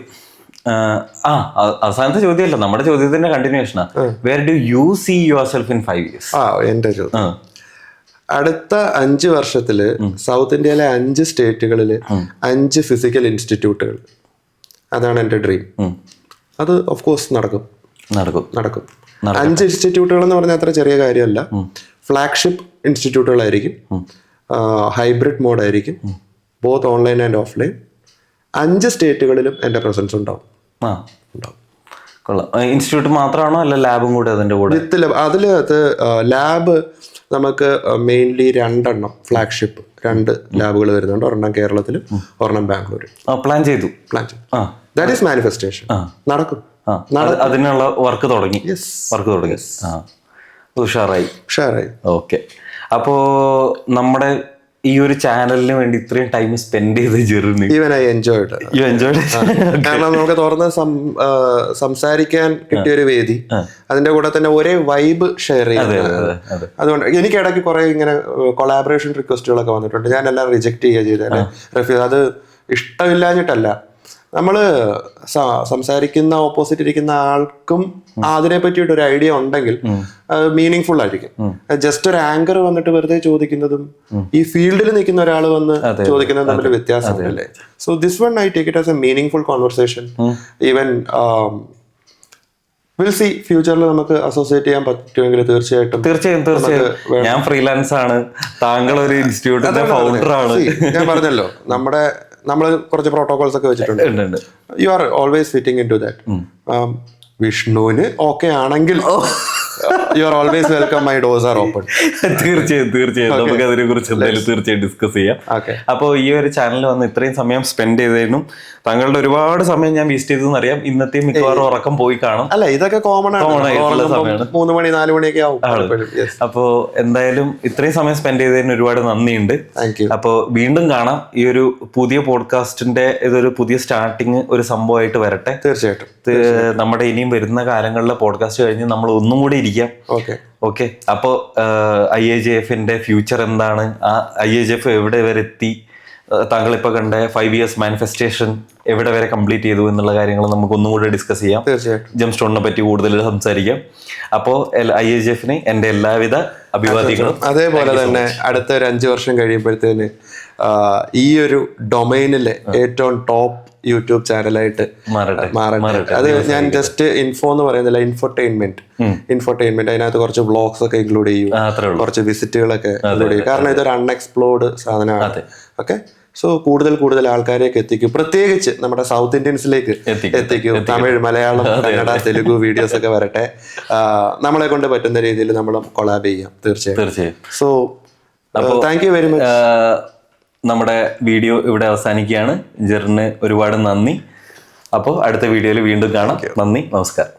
അവസാനത്തെ ചോദ്യമല്ല, നമ്മുടെ ചോദ്യത്തിന്റെ കണ്ടിന്യൂഷനാ. Where do you see yourself in 5 years? എന്റെ ചോദ്യം, അടുത്ത 5 വർഷത്തില് സൗത്ത് ഇന്ത്യയിലെ 5 സ്റ്റേറ്റുകളില് 5 ഫിസിക്കൽ ഇൻസ്റ്റിറ്റ്യൂട്ടുകൾ. അതാണ് എന്റെ ഡ്രീം. അത് ഓഫ് കോഴ്സ് നടക്കും. 5 ഇൻസ്റ്റിറ്റ്യൂട്ടുകൾ എന്ന് പറഞ്ഞാൽ അത്ര ചെറിയ കാര്യമല്ല. ഫ്ലാഗ്ഷിപ്പ് ഇൻസ്റ്റിറ്റ്യൂട്ടുകളായിരിക്കും, ഹൈബ്രിഡ് മോഡായിരിക്കും, ബോത്ത് ഓൺലൈൻ ആൻഡ് ഓഫ്ലൈൻ. 5 സ്റ്റേറ്റുകളിലും എന്റെ പ്രസൻസ് ഉണ്ടാവും. ഇൻസ്റ്റിറ്റ്യൂട്ട് മാത്രമാണോ അല്ല ലാബും കൂടെ അതിന്റെ കൂടെ? അതിലകത്ത് ലാബ് നമുക്ക് മെയിൻലി 2 എണ്ണം ഫ്ലാഗ്ഷിപ്പ് 2 ലാബുകൾ വരുന്നുണ്ട്. ഒരെണ്ണം കേരളത്തിലും ഒരെണ്ണം ബാംഗ്ലൂരും. പ്ലാൻ ചെയ്തു. That is manifestation. നടക്കും. അതിനുള്ള വർക്ക് തുടങ്ങി. ഉഷാറായി. ഓക്കെ. അപ്പോ നമ്മുടെ ഈ ഒരു ചാനലിന് വേണ്ടി ഇത്രയും ടൈം സ്പെൻഡ് ചെയ്ത് ജെറിന് കാരണം നമുക്ക് തുറന്ന് സംസാരിക്കാൻ കിട്ടിയൊരു വേദി, അതിന്റെ കൂടെ തന്നെ ഒരേ വൈബ് ഷെയർ ചെയ്യുന്നത്. അതുകൊണ്ട് എനിക്ക് ഇടയ്ക്ക് കുറെ ഇങ്ങനെ കൊളാബറേഷൻ റിക്വസ്റ്റുകളൊക്കെ വന്നിട്ടുണ്ട്. ഞാൻ എല്ലാം റിജക്ട് ചെയ്യുക ചെയ്തത്. അത് ഇഷ്ടമില്ലാഞ്ഞിട്ടല്ല, നമ്മള് സംസാരിക്കുന്ന ഓപ്പോസിറ്റ് ഇരിക്കുന്ന ആൾക്കും അതിനെ പറ്റിയിട്ട് ഒരു ഐഡിയ ഉണ്ടെങ്കിൽ മീനിങ് ഫുൾ ആയിരിക്കും. ജസ്റ്റ് ഒരു ആങ്കർ വന്നിട്ട് വെറുതെ ചോദിക്കുന്നതും ഈ ഫീൽഡിൽ നിൽക്കുന്ന ഒരാൾ വന്ന് ചോദിക്കുന്നതും തമ്മിൽ വ്യത്യാസമുണ്ടല്ലേ. So this one I take it as a meaningful conversation. Even will see ഫ്യൂച്ചറിൽ നമുക്ക് അസോസിയേറ്റ് ചെയ്യാൻ പറ്റുമെങ്കിൽ തീർച്ചയായിട്ടും. ഞാൻ ഫ്രീലാൻസ് ആണ്, താങ്കൾ ഒരു ഇൻസ്റ്റിറ്റ്യൂട്ടിന്റെ ഫൗണ്ടർ ആണ്. ഞാൻ പറഞ്ഞല്ലോ, നമ്മൾ കുറച്ച് പ്രോട്ടോകോൾസ് ഒക്കെ വെച്ചിട്ടുണ്ട്. You are always fitting in to that. വിഷ്ണുവിന് ഓക്കെ ആണെങ്കിൽ you are always welcome, my doors are open. തീർച്ചയായും നമുക്ക് അതിനെ കുറിച്ച് എന്തായാലും തീർച്ചയായും ഡിസ്കസ് ചെയ്യാം. അപ്പോൾ ഈ ഒരു ചാനലിൽ വന്ന് ഇത്രയും സമയം സ്പെൻഡ് ചെയ്തതിനും താങ്കളുടെ ഒരുപാട് സമയം ഞാൻ വേസ്റ്റ് ചെയ്തെന്ന് അറിയാം. ഇന്നത്തെ മിക്കവാറും ഉറക്കം പോയി കാണും. അല്ല, ഇതൊക്കെ കോമൺ ആണ്. 3 മണി 4 മണിയൊക്കെ ആവും. അപ്പോ എന്തായാലും ഇത്രയും സമയം സ്പെൻഡ് ചെയ്തതിന് ഒരുപാട് നന്ദിയുണ്ട്. അപ്പോ വീണ്ടും കാണാം. ഈ ഒരു പുതിയ പോഡ്കാസ്റ്റിന്റെ ഇതൊരു പുതിയ സ്റ്റാർട്ടിങ് ഒരു സംഭവമായിട്ട് വരട്ടെ. തീർച്ചയായിട്ടും നമ്മുടെ ഇനിയും വരുന്ന കാലങ്ങളിലെ പോഡ്കാസ്റ്റ് കഴിഞ്ഞ് നമ്മൾ ഒന്നും കൂടി ഇരിക്കാം. ഓക്കെ. അപ്പോൾ IAJFന്റെ ഫ്യൂച്ചർ എന്താണ്, ആ IAJF എവിടെ വരെ എത്തി, താങ്കളിപ്പോൾ കണ്ട 5 years മാനിഫെസ്റ്റേഷൻ എവിടെ വരെ കംപ്ലീറ്റ് ചെയ്തു എന്നുള്ള കാര്യങ്ങൾ നമുക്ക് ഒന്നും കൂടെ ഡിസ്കസ് ചെയ്യാം. ജെം സ്റ്റോണിനെ പറ്റി കൂടുതൽ സംസാരിക്കാം. അപ്പോൾ IAJFന് എൻ്റെ എല്ലാവിധ അഭിവാദ്യങ്ങളും. അതേപോലെ തന്നെ അടുത്ത ഒരു 5 വർഷം കഴിയുമ്പോഴത്തേന് ഈ ഒരു ഡൊമൈനിലെ ഏറ്റവും ടോപ്പ് യൂട്യൂബ് ചാനലായിട്ട് മാറട്ടെ. അത് ഞാൻ ജസ്റ്റ് ഇൻഫോ എന്ന് പറയുന്നില്ല, ഇൻഫോർടൈൻമെന്റ്. അതിനകത്ത് കുറച്ച് വ്ളോഗ്സ് ഒക്കെ ഇൻക്ലൂഡ് ചെയ്യും, കുറച്ച് വിസിറ്റുകളൊക്കെ ഇൻക്ലൂഡ് ചെയ്യും. കാരണം ഇതൊരു അൺഎക്സ്പ്ലോർഡ് സാധനമാണ്. ഓക്കെ. സോ കൂടുതൽ ആൾക്കാരേക്ക് എത്തിക്കും, പ്രത്യേകിച്ച് നമ്മുടെ സൗത്ത് ഇന്ത്യൻസിലേക്ക് എത്തിക്കും. തമിഴ്, മലയാളം, കന്നഡ, തെലുഗു വീഡിയോസ് ഒക്കെ വരട്ടെ. നമ്മളെ കൊണ്ട് പറ്റുന്ന രീതിയിൽ നമ്മൾ കൊളാബ് ചെയ്യാം. തീർച്ചയായും. So thank you very much. നമ്മുടെ വീഡിയോ ഇവിടെ അവസാനിക്കുകയാണ്. ജെറിന് ഒരുപാട് നന്ദി. അപ്പോൾ അടുത്ത വീഡിയോയിൽ വീണ്ടും കാണാം. നന്ദി, നമസ്കാരം.